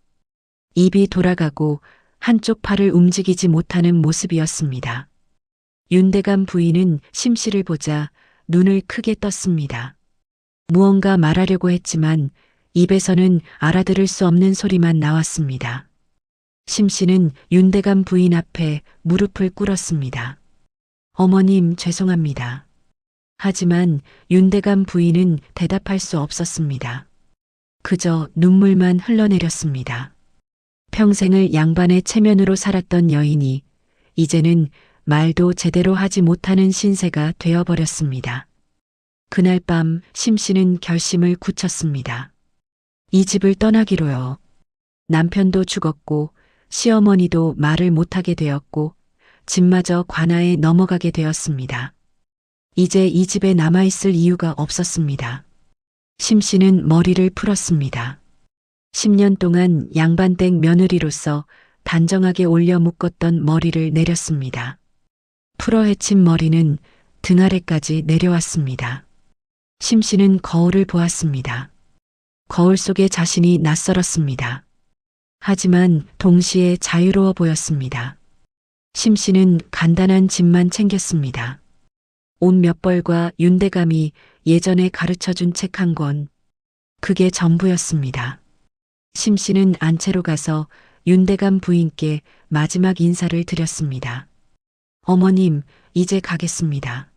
입이 돌아가고 한쪽 팔을 움직이지 못하는 모습이었습니다. 윤대감 부인은 심 씨를 보자 눈을 크게 떴습니다. 무언가 말하려고 했지만 입에서는 알아들을 수 없는 소리만 나왔습니다. 심 씨는 윤대감 부인 앞에 무릎을 꿇었습니다. 어머님, 죄송합니다. 하지만 윤대감 부인은 대답할 수 없었습니다. 그저 눈물만 흘러내렸습니다. 평생을 양반의 체면으로 살았던 여인이 이제는 말도 제대로 하지 못하는 신세가 되어버렸습니다. 그날 밤 심 씨는 결심을 굳혔습니다. 이 집을 떠나기로요. 남편도 죽었고 시어머니도 말을 못하게 되었고 집마저 관아에 넘어가게 되었습니다. 이제 이 집에 남아있을 이유가 없었습니다. 심 씨는 머리를 풀었습니다. 10년 동안 양반댁 며느리로서 단정하게 올려 묶었던 머리를 내렸습니다. 풀어헤친 머리는 등 아래까지 내려왔습니다. 심 씨는 거울을 보았습니다. 거울 속에 자신이 낯설었습니다. 하지만 동시에 자유로워 보였습니다. 심 씨는 간단한 짐만 챙겼습니다. 옷 몇 벌과 윤대감이 예전에 가르쳐준 책 한 권. 그게 전부였습니다. 심 씨는 안채로 가서 윤대감 부인께 마지막 인사를 드렸습니다. 어머님, 이제 가겠습니다.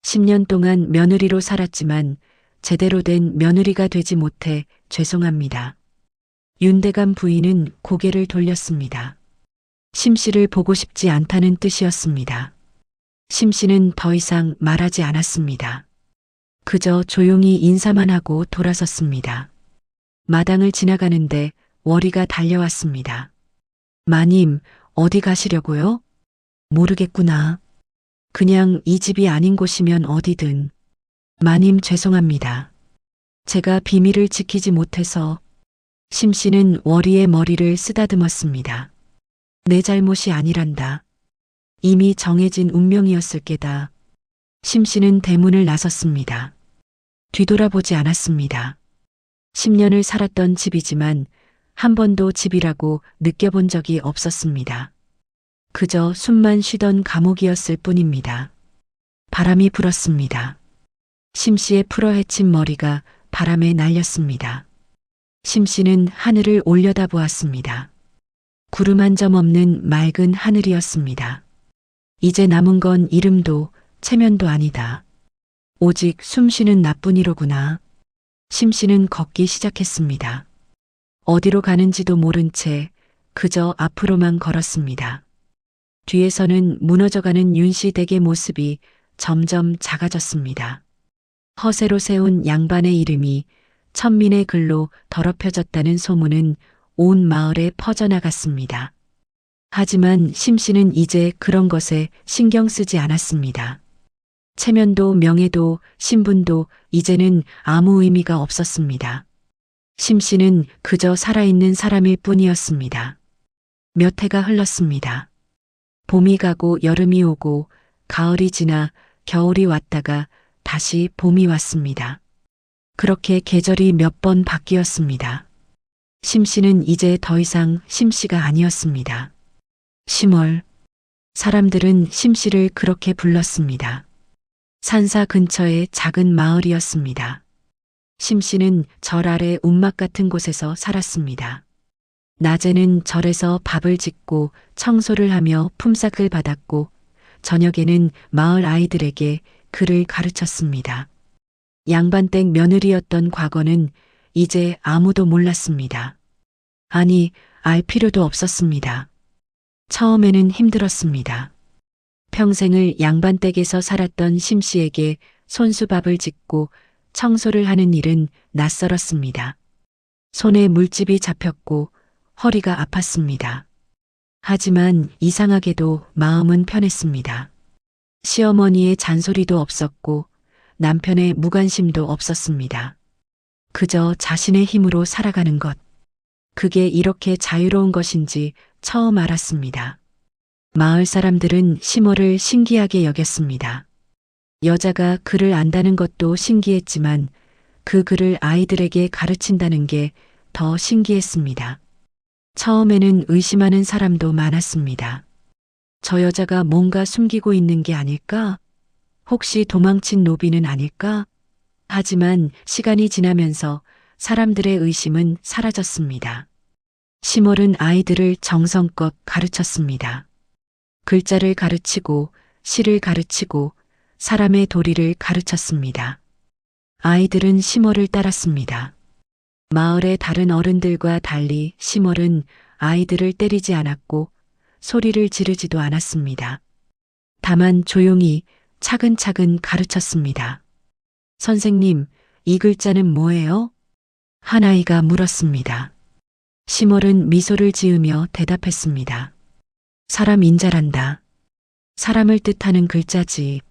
10년 동안 며느리로 살았지만 제대로 된 며느리가 되지 못해 죄송합니다. 윤대감 부인은 고개를 돌렸습니다. 심 씨를 보고 싶지 않다는 뜻이었습니다. 심 씨는 더 이상 말하지 않았습니다. 그저 조용히 인사만 하고 돌아섰습니다. 마당을 지나가는데 월이가 달려왔습니다. 마님, 어디 가시려고요? 모르겠구나. 그냥 이 집이 아닌 곳이면 어디든. 마님 죄송합니다. 제가 비밀을 지키지 못해서. 심 씨는 월이의 머리를 쓰다듬었습니다. 내 잘못이 아니란다. 이미 정해진 운명이었을 게다. 심 씨는 대문을 나섰습니다. 뒤돌아보지 않았습니다. 10년을 살았던 집이지만 한 번도 집이라고 느껴본 적이 없었습니다. 그저 숨만 쉬던 감옥이었을 뿐입니다. 바람이 불었습니다. 심 씨의 풀어헤친 머리가 바람에 날렸습니다. 심 씨는 하늘을 올려다보았습니다. 구름 한 점 없는 맑은 하늘이었습니다. 이제 남은 건 이름도 체면도 아니다. 오직 숨쉬는 나뿐이로구나. 심 씨는 걷기 시작했습니다. 어디로 가는지도 모른 채 그저 앞으로만 걸었습니다. 뒤에서는 무너져가는 윤씨 댁의 모습이 점점 작아졌습니다. 허세로 세운 양반의 이름이 천민의 글로 더럽혀졌다는 소문은 온 마을에 퍼져나갔습니다. 하지만 심 씨는 이제 그런 것에 신경 쓰지 않았습니다. 체면도 명예도 신분도 이제는 아무 의미가 없었습니다. 심 씨는 그저 살아있는 사람일 뿐이었습니다. 몇 해가 흘렀습니다. 봄이 가고 여름이 오고 가을이 지나 겨울이 왔다가 다시 봄이 왔습니다. 그렇게 계절이 몇 번 바뀌었습니다. 심 씨는 이제 더 이상 심 씨가 아니었습니다. 심월. 사람들은 심 씨를 그렇게 불렀습니다. 산사 근처의 작은 마을이었습니다. 심 씨는 절 아래 움막 같은 곳에서 살았습니다. 낮에는 절에서 밥을 짓고 청소를 하며 품삯을 받았고 저녁에는 마을 아이들에게 글을 가르쳤습니다. 양반댁 며느리였던 과거는 이제 아무도 몰랐습니다. 아니, 알 필요도 없었습니다. 처음에는 힘들었습니다. 평생을 양반댁에서 살았던 심 씨에게 손수밥을 짓고 청소를 하는 일은 낯설었습니다. 손에 물집이 잡혔고 허리가 아팠습니다. 하지만 이상하게도 마음은 편했습니다. 시어머니의 잔소리도 없었고 남편의 무관심도 없었습니다. 그저 자신의 힘으로 살아가는 것. 그게 이렇게 자유로운 것인지 처음 알았습니다. 마을 사람들은 심월을 신기하게 여겼습니다. 여자가 글을 안다는 것도 신기했지만 그 글을 아이들에게 가르친다는 게 더 신기했습니다. 처음에는 의심하는 사람도 많았습니다. 저 여자가 뭔가 숨기고 있는 게 아닐까? 혹시 도망친 노비는 아닐까? 하지만 시간이 지나면서 사람들의 의심은 사라졌습니다. 심월은 아이들을 정성껏 가르쳤습니다. 글자를 가르치고 시를 가르치고 사람의 도리를 가르쳤습니다. 아이들은 심월을 따랐습니다. 마을의 다른 어른들과 달리 심월은 아이들을 때리지 않았고 소리를 지르지도 않았습니다. 다만 조용히 차근차근 가르쳤습니다. 선생님, 이 글자는 뭐예요? 한 아이가 물었습니다. 심월은 미소를 지으며 대답했습니다. 사람 인자란다. 사람을 뜻하는 글자지.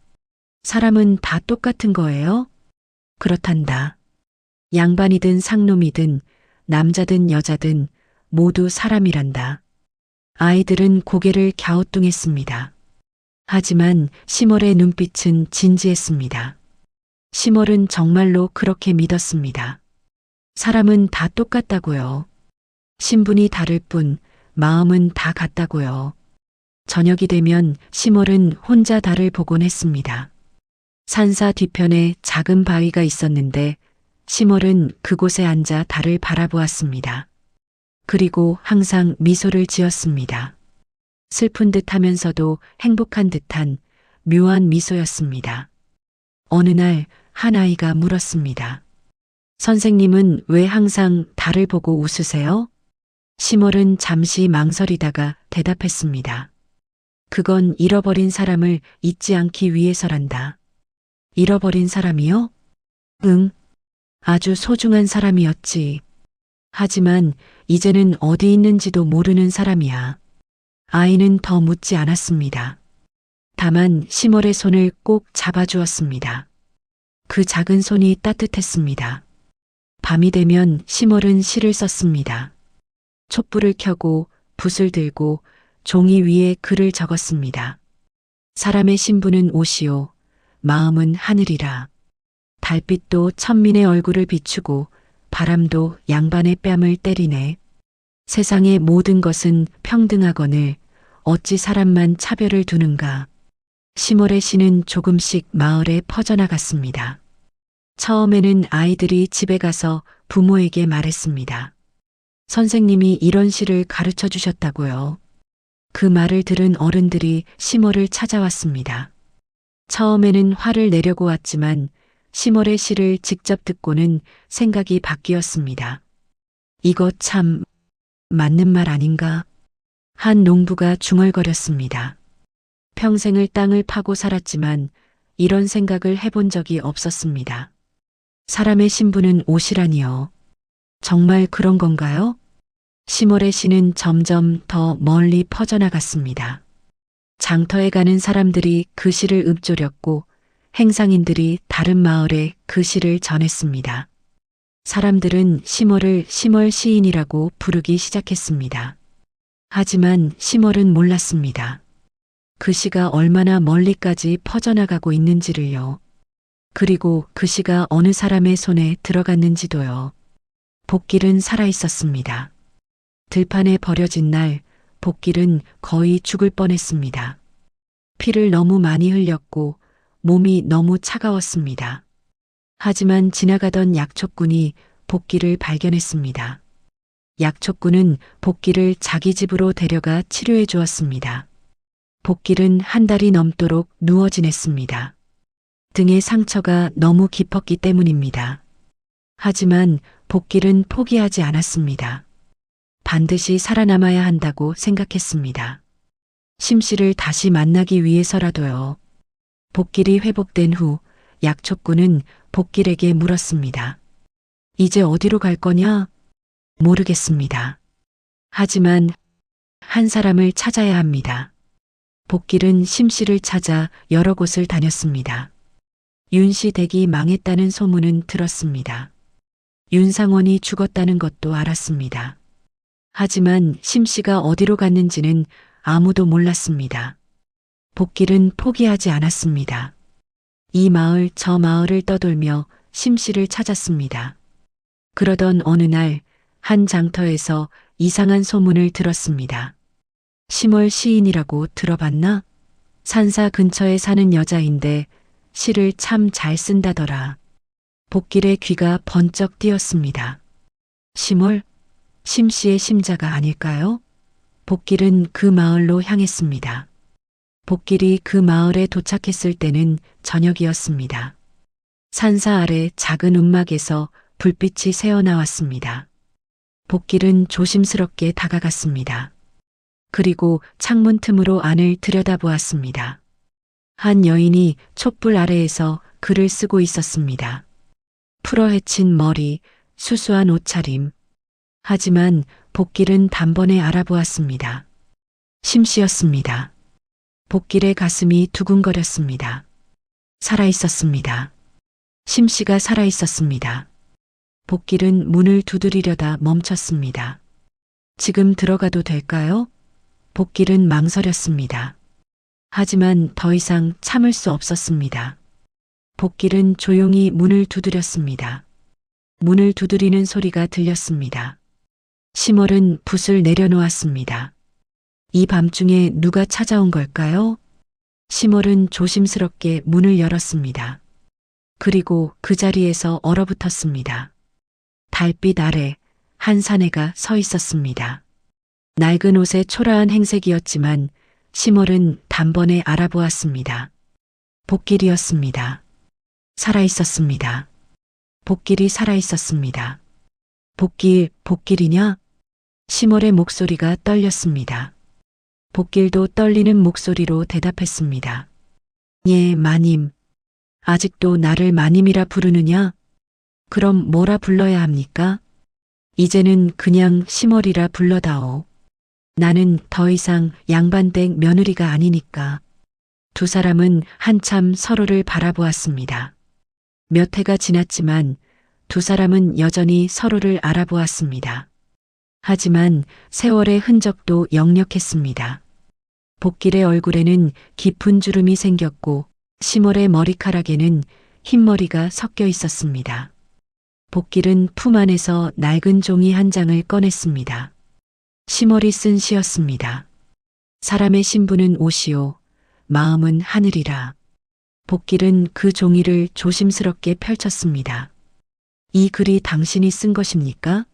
사람은 다 똑같은 거예요? 그렇단다. 양반이든 상놈이든 남자든 여자든 모두 사람이란다. 아이들은 고개를 갸우뚱했습니다. 하지만 심월의 눈빛은 진지했습니다. 심월은 정말로 그렇게 믿었습니다. 사람은 다 똑같다고요. 신분이 다를 뿐 마음은 다 같다고요. 저녁이 되면 심월은 혼자 달을 보곤 했습니다. 산사 뒤편에 작은 바위가 있었는데 심월은 그곳에 앉아 달을 바라보았습니다. 그리고 항상 미소를 지었습니다. 슬픈 듯 하면서도 행복한 듯한 묘한 미소였습니다. 어느 날 한 아이가 물었습니다. 선생님은 왜 항상 달을 보고 웃으세요? 심월은 잠시 망설이다가 대답했습니다. 그건 잃어버린 사람을 잊지 않기 위해서란다. 잃어버린 사람이요? 응. 아주 소중한 사람이었지. 하지만 이제는 어디 있는지도 모르는 사람이야. 아이는 더 묻지 않았습니다. 다만 심월의 손을 꼭 잡아주었습니다. 그 작은 손이 따뜻했습니다. 밤이 되면 심월은 시를 썼습니다. 촛불을 켜고 붓을 들고 종이 위에 글을 적었습니다. 사람의 신분은 옷이요, 마음은 하늘이라. 달빛도 천민의 얼굴을 비추고 바람도 양반의 뺨을 때리네. 세상의 모든 것은 평등하거늘 어찌 사람만 차별을 두는가. 심월의 시는 조금씩 마을에 퍼져나갔습니다. 처음에는 아이들이 집에 가서 부모에게 말했습니다. 선생님이 이런 시를 가르쳐 주셨다고요. 그 말을 들은 어른들이 심월을 찾아왔습니다. 처음에는 화를 내려고 왔지만 심월의 시를 직접 듣고는 생각이 바뀌었습니다. 이거 참 맞는 말 아닌가? 한 농부가 중얼거렸습니다. 평생을 땅을 파고 살았지만 이런 생각을 해본 적이 없었습니다. 사람의 신분은 옷이라니요. 정말 그런 건가요? 심월의 시는 점점 더 멀리 퍼져나갔습니다. 장터에 가는 사람들이 그 시를 읊조렸고 행상인들이 다른 마을에 그 시를 전했습니다. 사람들은 심월을 심월 시인이라고 부르기 시작했습니다. 하지만 심월은 몰랐습니다. 그 시가 얼마나 멀리까지 퍼져나가고 있는지를요. 그리고 그 시가 어느 사람의 손에 들어갔는지도요. 복길은 살아있었습니다. 들판에 버려진 날 복길은 거의 죽을 뻔했습니다. 피를 너무 많이 흘렸고 몸이 너무 차가웠습니다. 하지만 지나가던 약초꾼이 복길을 발견했습니다. 약초꾼은 복길을 자기 집으로 데려가 치료해 주었습니다. 복길은 한 달이 넘도록 누워 지냈습니다. 등의 상처가 너무 깊었기 때문입니다. 하지만 복길은 포기하지 않았습니다. 반드시 살아남아야 한다고 생각했습니다. 심씨를 다시 만나기 위해서라도요. 복길이 회복된 후 약초꾼은 복길에게 물었습니다. 이제 어디로 갈 거냐? 모르겠습니다. 하지만 한 사람을 찾아야 합니다. 복길은 심씨를 찾아 여러 곳을 다녔습니다. 윤씨 댁이 망했다는 소문은 들었습니다. 윤상원이 죽었다는 것도 알았습니다. 하지만 심씨가 어디로 갔는지는 아무도 몰랐습니다. 복길은 포기하지 않았습니다. 이 마을 저 마을을 떠돌며 심씨를 찾았습니다. 그러던 어느 날 한 장터에서 이상한 소문을 들었습니다. 심월 시인이라고 들어봤나? 산사 근처에 사는 여자인데 시를 참 잘 쓴다더라. 복길의 귀가 번쩍 뛰었습니다. 심월? 심씨의 심자가 아닐까요? 복길은 그 마을로 향했습니다. 복길이 그 마을에 도착했을 때는 저녁이었습니다. 산사 아래 작은 움막에서 불빛이 새어나왔습니다. 복길은 조심스럽게 다가갔습니다. 그리고 창문 틈으로 안을 들여다보았습니다. 한 여인이 촛불 아래에서 글을 쓰고 있었습니다. 풀어헤친 머리, 수수한 옷차림. 하지만 복길은 단번에 알아보았습니다. 심씨였습니다. 복길의 가슴이 두근거렸습니다. 살아있었습니다. 심씨가 살아있었습니다. 복길은 문을 두드리려다 멈췄습니다. 지금 들어가도 될까요? 복길은 망설였습니다. 하지만 더 이상 참을 수 없었습니다. 복길은 조용히 문을 두드렸습니다. 문을 두드리는 소리가 들렸습니다. 심월은 붓을 내려놓았습니다. 이 밤중에 누가 찾아온 걸까요? 심월은 조심스럽게 문을 열었습니다. 그리고 그 자리에서 얼어붙었습니다. 달빛 아래 한 사내가 서 있었습니다. 낡은 옷에 초라한 행색이었지만 심월은 단번에 알아보았습니다. 복길이었습니다. 살아있었습니다. 복길이 살아있었습니다. 복길이냐? 심월의 목소리가 떨렸습니다. 복길도 떨리는 목소리로 대답했습니다. 예, 마님. 아직도 나를 마님이라 부르느냐? 그럼 뭐라 불러야 합니까? 이제는 그냥 심월이라 불러다오. 나는 더 이상 양반댁 며느리가 아니니까. 두 사람은 한참 서로를 바라보았습니다. 몇 해가 지났지만 두 사람은 여전히 서로를 알아보았습니다. 하지만 세월의 흔적도 역력했습니다. 복길의 얼굴에는 깊은 주름이 생겼고 심월의 머리카락에는 흰머리가 섞여 있었습니다. 복길은 품 안에서 낡은 종이 한 장을 꺼냈습니다. 심월이 쓴 시였습니다. 사람의 신부는 옷이요, 마음은 하늘이라. 복길은 그 종이를 조심스럽게 펼쳤습니다. 이 글이 당신이 쓴 것입니까?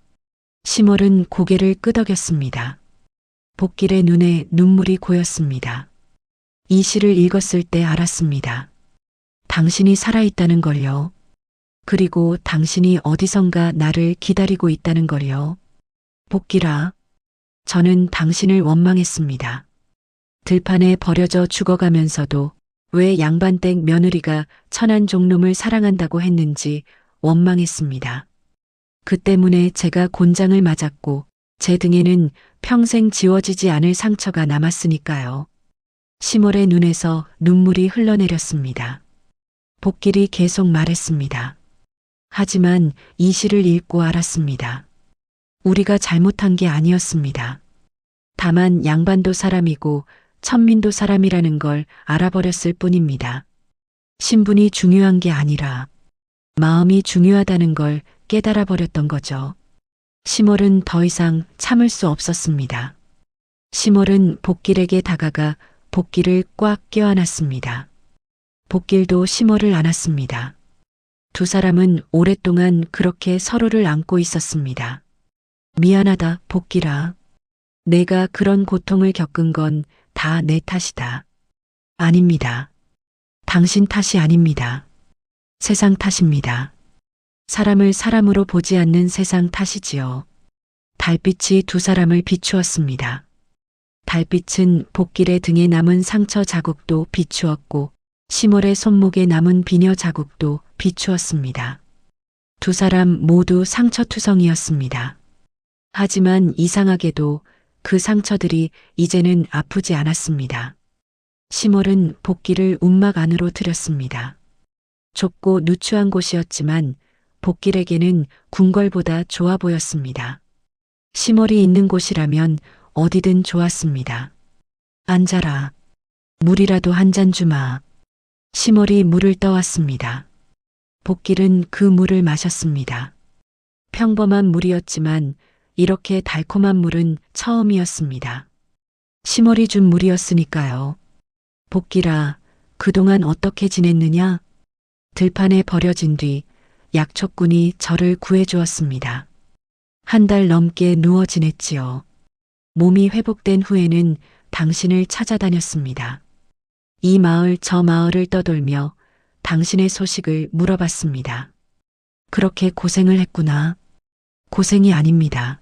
심월은 고개를 끄덕였습니다. 복길의 눈에 눈물이 고였습니다. 이 시를 읽었을 때 알았습니다. 당신이 살아있다는 걸요. 그리고 당신이 어디선가 나를 기다리고 있다는 걸요. 복길아, 저는 당신을 원망했습니다. 들판에 버려져 죽어가면서도 왜 양반댁 며느리가 천한 종놈을 사랑한다고 했는지 원망했습니다. 그 때문에 제가 곤장을 맞았고 제 등에는 평생 지워지지 않을 상처가 남았으니까요. 심월의 눈에서 눈물이 흘러내렸습니다. 복길이 계속 말했습니다. 하지만 이 시를 읽고 알았습니다. 우리가 잘못한 게 아니었습니다. 다만 양반도 사람이고 천민도 사람이라는 걸 알아버렸을 뿐입니다. 신분이 중요한 게 아니라 마음이 중요하다는 걸 깨달아 버렸던 거죠. 심월은 더 이상 참을 수 없었습니다. 심월은 복길에게 다가가 복길을 꽉 껴안았습니다. 복길도 심월을 안았습니다. 두 사람은 오랫동안 그렇게 서로를 안고 있었습니다. 미안하다, 복길아. 내가 그런 고통을 겪은 건 다 내 탓이다. 아닙니다. 당신 탓이 아닙니다. 세상 탓입니다. 사람을 사람으로 보지 않는 세상 탓이지요. 달빛이 두 사람을 비추었습니다. 달빛은 복길의 등에 남은 상처 자국도 비추었고 심월의 손목에 남은 비녀 자국도 비추었습니다. 두 사람 모두 상처투성이었습니다. 하지만 이상하게도 그 상처들이 이제는 아프지 않았습니다. 심월은 복길을 움막 안으로 들였습니다. 좁고 누추한 곳이었지만 복길에게는 궁궐보다 좋아 보였습니다. 심월이 있는 곳이라면 어디든 좋았습니다. 앉아라. 물이라도 한 잔 주마. 심월이 물을 떠왔습니다. 복길은 그 물을 마셨습니다. 평범한 물이었지만 이렇게 달콤한 물은 처음이었습니다. 심월이 준 물이었으니까요. 복길아, 그동안 어떻게 지냈느냐? 들판에 버려진 뒤 약초꾼이 저를 구해주었습니다. 한 달 넘게 누워 지냈지요. 몸이 회복된 후에는 당신을 찾아다녔습니다. 이 마을 저 마을을 떠돌며 당신의 소식을 물어봤습니다. 그렇게 고생을 했구나. 고생이 아닙니다.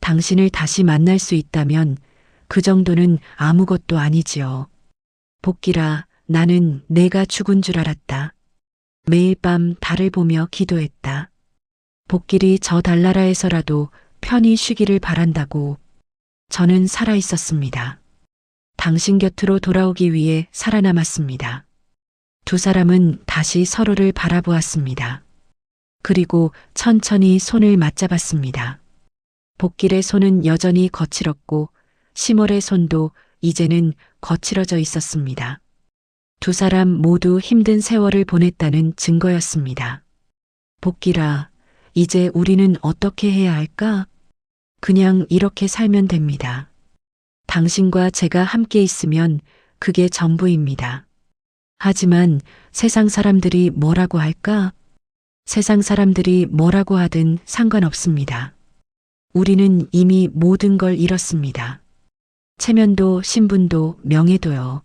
당신을 다시 만날 수 있다면 그 정도는 아무것도 아니지요. 복길아, 나는 내가 죽은 줄 알았다. 매일 밤 달을 보며 기도했다. 복길이 저 달나라에서라도 편히 쉬기를 바란다고. 저는 살아 있었습니다. 당신 곁으로 돌아오기 위해 살아남았습니다. 두 사람은 다시 서로를 바라보았습니다. 그리고 천천히 손을 맞잡았습니다. 복길의 손은 여전히 거칠었고 심월의 손도 이제는 거칠어져 있었습니다. 두 사람 모두 힘든 세월을 보냈다는 증거였습니다. 복길아, 이제 우리는 어떻게 해야 할까? 그냥 이렇게 살면 됩니다. 당신과 제가 함께 있으면 그게 전부입니다. 하지만 세상 사람들이 뭐라고 할까? 세상 사람들이 뭐라고 하든 상관없습니다. 우리는 이미 모든 걸 잃었습니다. 체면도 신분도 명예도요.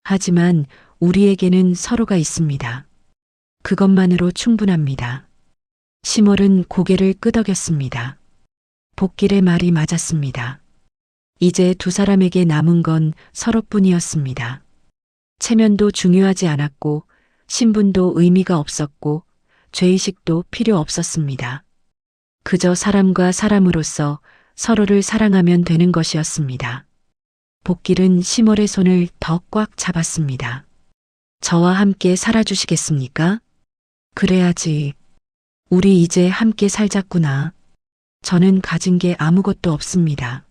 하지만 우리에게는 서로가 있습니다. 그것만으로 충분합니다. 심월은 고개를 끄덕였습니다. 복길의 말이 맞았습니다. 이제 두 사람에게 남은 건 서로뿐이었습니다. 체면도 중요하지 않았고 신분도 의미가 없었고 죄의식도 필요 없었습니다. 그저 사람과 사람으로서 서로를 사랑하면 되는 것이었습니다. 복길은 심월의 손을 더 꽉 잡았습니다. 저와 함께 살아주시겠습니까? 그래야지. 우리 이제 함께 살자꾸나. 저는 가진 게 아무것도 없습니다.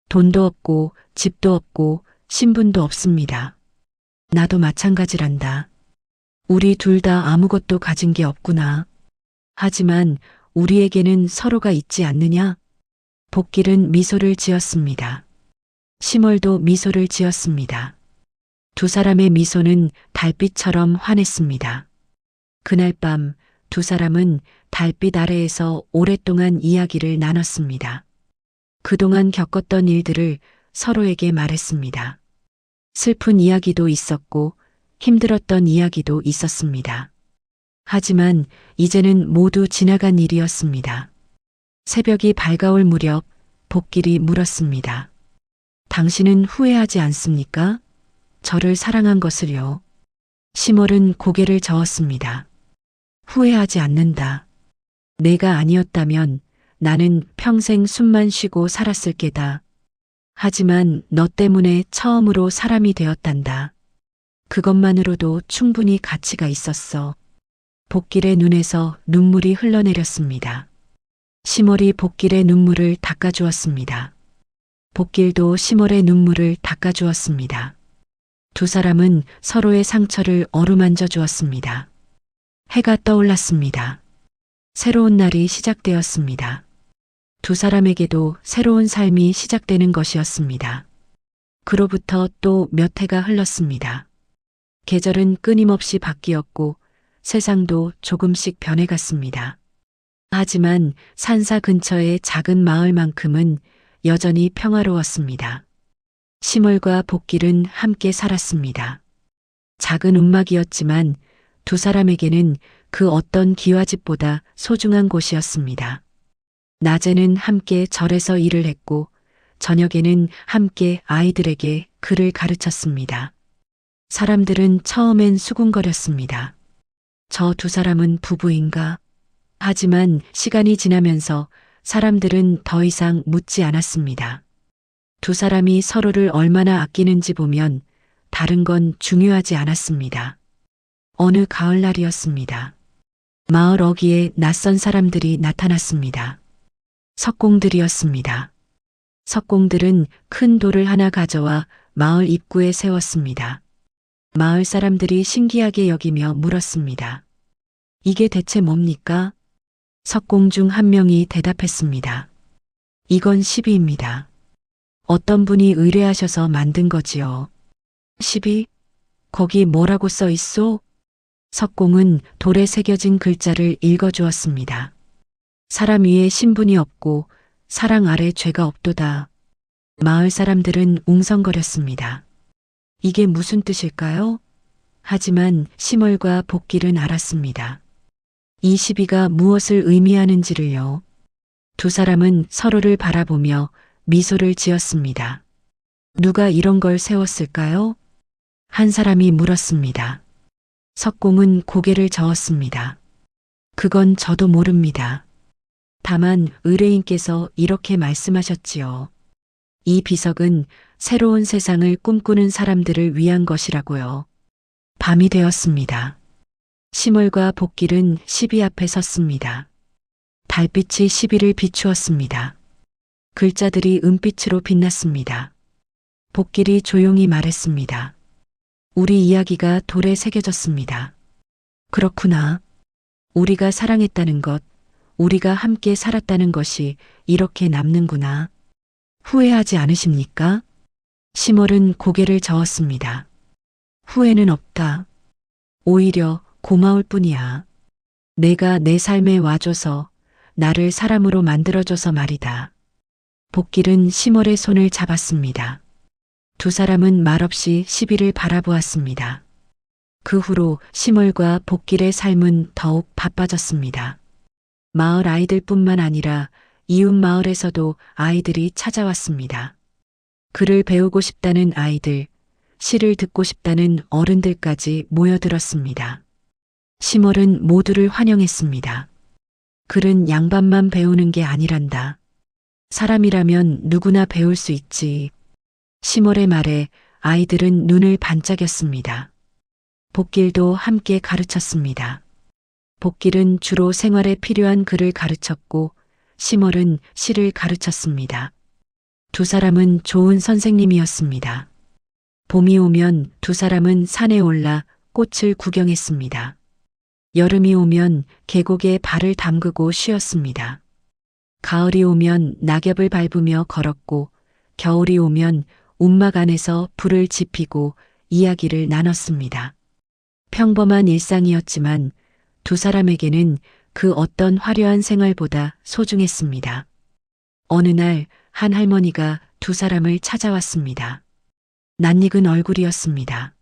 돈도 없고 집도 없고 신분도 없습니다. 나도 마찬가지란다. 우리 둘 다 아무것도 가진 게 없구나. 하지만 우리에게는 서로가 있지 않느냐? 복길은 미소를 지었습니다. 심월도 미소를 지었습니다. 두 사람의 미소는 달빛처럼 환했습니다. 그날 밤 두 사람은 달빛 아래에서 오랫동안 이야기를 나눴습니다. 그동안 겪었던 일들을 서로에게 말했습니다. 슬픈 이야기도 있었고 힘들었던 이야기도 있었습니다. 하지만 이제는 모두 지나간 일이었습니다. 새벽이 밝아올 무렵 복길이 물었습니다. 당신은 후회하지 않습니까? 저를 사랑한 것을요. 심월은 고개를 저었습니다. 후회하지 않는다. 내가 아니었다면 나는 평생 숨만 쉬고 살았을 게다. 하지만 너 때문에 처음으로 사람이 되었단다. 그것만으로도 충분히 가치가 있었어. 복길의 눈에서 눈물이 흘러내렸습니다. 심월이 복길의 눈물을 닦아주었습니다. 복길도 심월의 눈물을 닦아주었습니다. 두 사람은 서로의 상처를 어루만져 주었습니다. 해가 떠올랐습니다. 새로운 날이 시작되었습니다. 두 사람에게도 새로운 삶이 시작되는 것이었습니다. 그로부터 또 몇 해가 흘렀습니다. 계절은 끊임없이 바뀌었고 세상도 조금씩 변해갔습니다. 하지만 산사 근처의 작은 마을만큼은 여전히 평화로웠습니다. 심월과 복길은 함께 살았습니다. 작은 움막이었지만 두 사람에게는 그 어떤 기와집보다 소중한 곳이었습니다. 낮에는 함께 절에서 일을 했고 저녁에는 함께 아이들에게 글을 가르쳤습니다. 사람들은 처음엔 수군거렸습니다. 저 두 사람은 부부인가? 하지만 시간이 지나면서 사람들은 더 이상 묻지 않았습니다. 두 사람이 서로를 얼마나 아끼는지 보면 다른 건 중요하지 않았습니다. 어느 가을날이었습니다. 마을 어귀에 낯선 사람들이 나타났습니다. 석공들이었습니다. 석공들은 큰 돌을 하나 가져와 마을 입구에 세웠습니다. 마을 사람들이 신기하게 여기며 물었습니다. 이게 대체 뭡니까? 석공 중 한 명이 대답했습니다. 이건 시비입니다. 어떤 분이 의뢰하셔서 만든 거지요. 시비? 거기 뭐라고 써 있소? 석공은 돌에 새겨진 글자를 읽어주었습니다. 사람 위에 신분이 없고 사랑 아래 죄가 없도다. 마을 사람들은 웅성거렸습니다. 이게 무슨 뜻일까요? 하지만 심월과 복길은 알았습니다. 이 시비가 무엇을 의미하는지를요. 두 사람은 서로를 바라보며 미소를 지었습니다. 누가 이런 걸 세웠을까요? 한 사람이 물었습니다. 석공은 고개를 저었습니다. 그건 저도 모릅니다. 다만 의뢰인께서 이렇게 말씀하셨지요. 이 비석은 새로운 세상을 꿈꾸는 사람들을 위한 것이라고요. 밤이 되었습니다. 심월과 복길은 시비 앞에 섰습니다. 달빛이 시비를 비추었습니다. 글자들이 은빛으로 빛났습니다. 복길이 조용히 말했습니다. 우리 이야기가 돌에 새겨졌습니다. 그렇구나. 우리가 사랑했다는 것, 우리가 함께 살았다는 것이 이렇게 남는구나. 후회하지 않으십니까? 심월은 고개를 저었습니다. 후회는 없다. 오히려 고마울 뿐이야. 내가 내 삶에 와줘서, 나를 사람으로 만들어줘서 말이다. 복길은 심월의 손을 잡았습니다. 두 사람은 말없이 시비를 바라보았습니다. 그 후로 심월과 복길의 삶은 더욱 바빠졌습니다. 마을 아이들뿐만 아니라 이웃 마을에서도 아이들이 찾아왔습니다. 글을 배우고 싶다는 아이들, 시를 듣고 싶다는 어른들까지 모여들었습니다. 심월은 모두를 환영했습니다. 글은 양반만 배우는 게 아니란다. 사람이라면 누구나 배울 수 있지. 심월의 말에 아이들은 눈을 반짝였습니다. 복길도 함께 가르쳤습니다. 복길은 주로 생활에 필요한 글을 가르쳤고 심월은 시를 가르쳤습니다. 두 사람은 좋은 선생님이었습니다. 봄이 오면 두 사람은 산에 올라 꽃을 구경했습니다. 여름이 오면 계곡에 발을 담그고 쉬었습니다. 가을이 오면 낙엽을 밟으며 걸었고 겨울이 오면 움막 안에서 불을 지피고 이야기를 나눴습니다. 평범한 일상이었지만 두 사람에게는 그 어떤 화려한 생활보다 소중했습니다. 어느 날 한 할머니가 두 사람을 찾아왔습니다. 낯익은 얼굴이었습니다.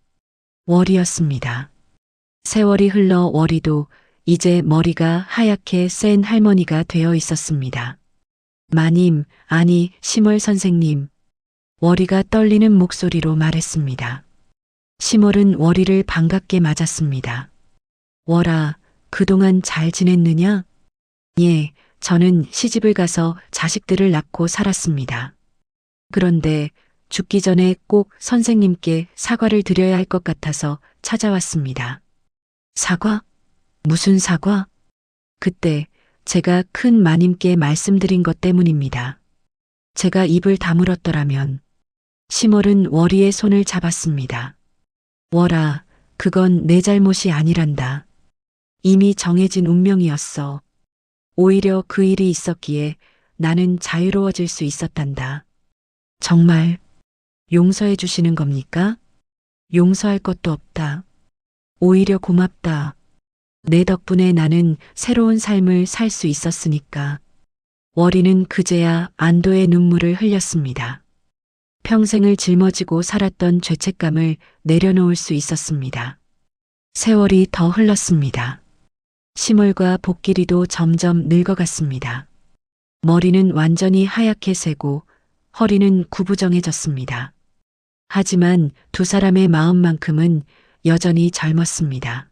월이었습니다. 세월이 흘러 월이도 이제 머리가 하얗게 센 할머니가 되어 있었습니다. 마님, 아니, 심월 선생님. 월이가 떨리는 목소리로 말했습니다. 심월은 월이를 반갑게 맞았습니다. 월아, 그동안 잘 지냈느냐? 예, 저는 시집을 가서 자식들을 낳고 살았습니다. 그런데 죽기 전에 꼭 선생님께 사과를 드려야 할 것 같아서 찾아왔습니다. 사과? 무슨 사과? 그때 제가 큰 마님께 말씀드린 것 때문입니다. 제가 입을 다물었더라면. 심월은 월이의 손을 잡았습니다. 월아, 그건 내 잘못이 아니란다. 이미 정해진 운명이었어. 오히려 그 일이 있었기에 나는 자유로워질 수 있었단다. 정말 용서해 주시는 겁니까? 용서할 것도 없다. 오히려 고맙다. 내 덕분에 나는 새로운 삶을 살 수 있었으니까. 월이는 그제야 안도의 눈물을 흘렸습니다. 평생을 짊어지고 살았던 죄책감을 내려놓을 수 있었습니다. 세월이 더 흘렀습니다. 심월과 복길이도 점점 늙어갔습니다. 머리는 완전히 하얗게 새고 허리는 구부정해졌습니다. 하지만 두 사람의 마음만큼은 여전히 젊었습니다.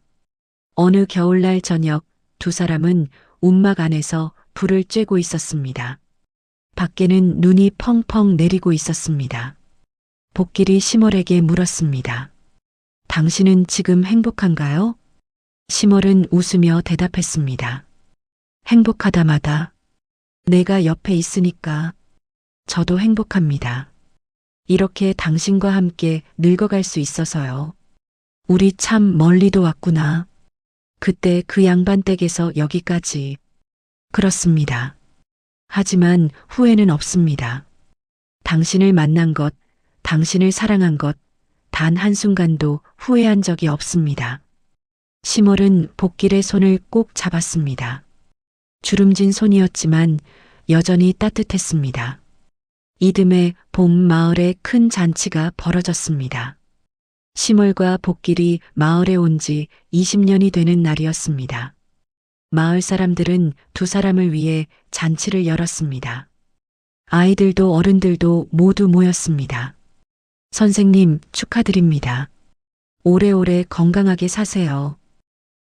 어느 겨울날 저녁 두 사람은 움막 안에서 불을 쬐고 있었습니다. 밖에는 눈이 펑펑 내리고 있었습니다. 복길이 심월에게 물었습니다. 당신은 지금 행복한가요? 심월은 웃으며 대답했습니다. 행복하다마다 내가 옆에 있으니까 저도 행복합니다. 이렇게 당신과 함께 늙어갈 수 있어서요. 우리 참 멀리도 왔구나. 그때 그 양반 댁에서 여기까지. 그렇습니다. 하지만 후회는 없습니다. 당신을 만난 것, 당신을 사랑한 것, 단 한순간도 후회한 적이 없습니다. 심월은 복길의 손을 꼭 잡았습니다. 주름진 손이었지만 여전히 따뜻했습니다. 이듬해 봄 마을에 큰 잔치가 벌어졌습니다. 심월과 복길이 마을에 온 지 20년이 되는 날이었습니다. 마을 사람들은 두 사람을 위해 잔치를 열었습니다. 아이들도 어른들도 모두 모였습니다. 선생님, 축하드립니다. 오래오래 건강하게 사세요.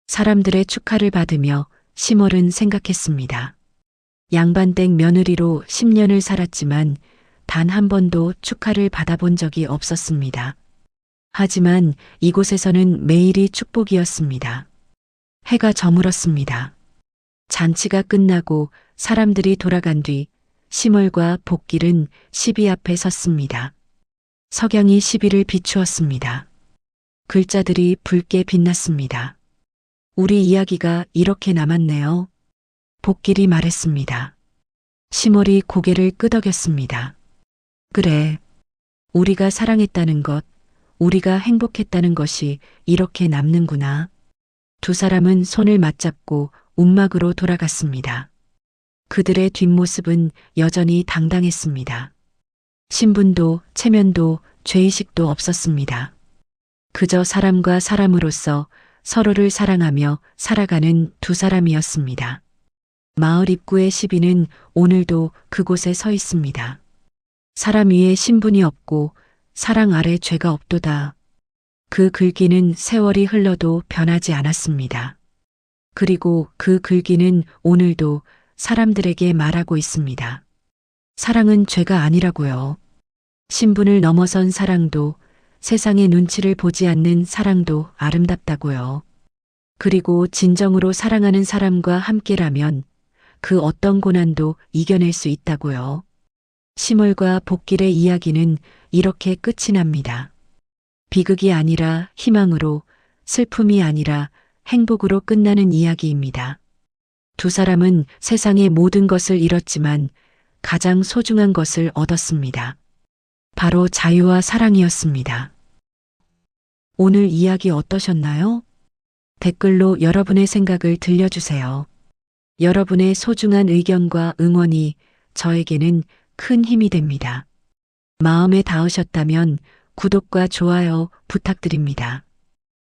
사람들의 축하를 받으며 심월은 생각했습니다. 양반댁 며느리로 10년을 살았지만 단 한 번도 축하를 받아본 적이 없었습니다. 하지만 이곳에서는 매일이 축복이었습니다. 해가 저물었습니다. 잔치가 끝나고 사람들이 돌아간 뒤 심월과 복길은 시비 앞에 섰습니다. 석양이 시비를 비추었습니다. 글자들이 붉게 빛났습니다. 우리 이야기가 이렇게 남았네요. 복길이 말했습니다. 심월이 고개를 끄덕였습니다. 그래. 우리가 사랑했다는 것, 우리가 행복했다는 것이 이렇게 남는구나. 두 사람은 손을 맞잡고 움막으로 돌아갔습니다. 그들의 뒷모습은 여전히 당당했습니다. 신분도 체면도 죄의식도 없었습니다. 그저 사람과 사람으로서 서로를 사랑하며 살아가는 두 사람이었습니다. 마을 입구의 시비는 오늘도 그곳에 서 있습니다. 사람 위에 신분이 없고 사랑 아래 죄가 없도다. 그 글귀는 세월이 흘러도 변하지 않았습니다. 그리고 그 글귀는 오늘도 사람들에게 말하고 있습니다. 사랑은 죄가 아니라고요. 신분을 넘어선 사랑도, 세상의 눈치를 보지 않는 사랑도 아름답다고요. 그리고 진정으로 사랑하는 사람과 함께라면 그 어떤 고난도 이겨낼 수 있다고요. 심월과 복길의 이야기는 이렇게 끝이 납니다. 비극이 아니라 희망으로, 슬픔이 아니라 행복으로 끝나는 이야기입니다. 두 사람은 세상의 모든 것을 잃었지만 가장 소중한 것을 얻었습니다. 바로 자유와 사랑이었습니다. 오늘 이야기 어떠셨나요? 댓글로 여러분의 생각을 들려주세요. 여러분의 소중한 의견과 응원이 저에게는 큰 힘이 됩니다. 마음에 닿으셨다면 구독과 좋아요 부탁드립니다.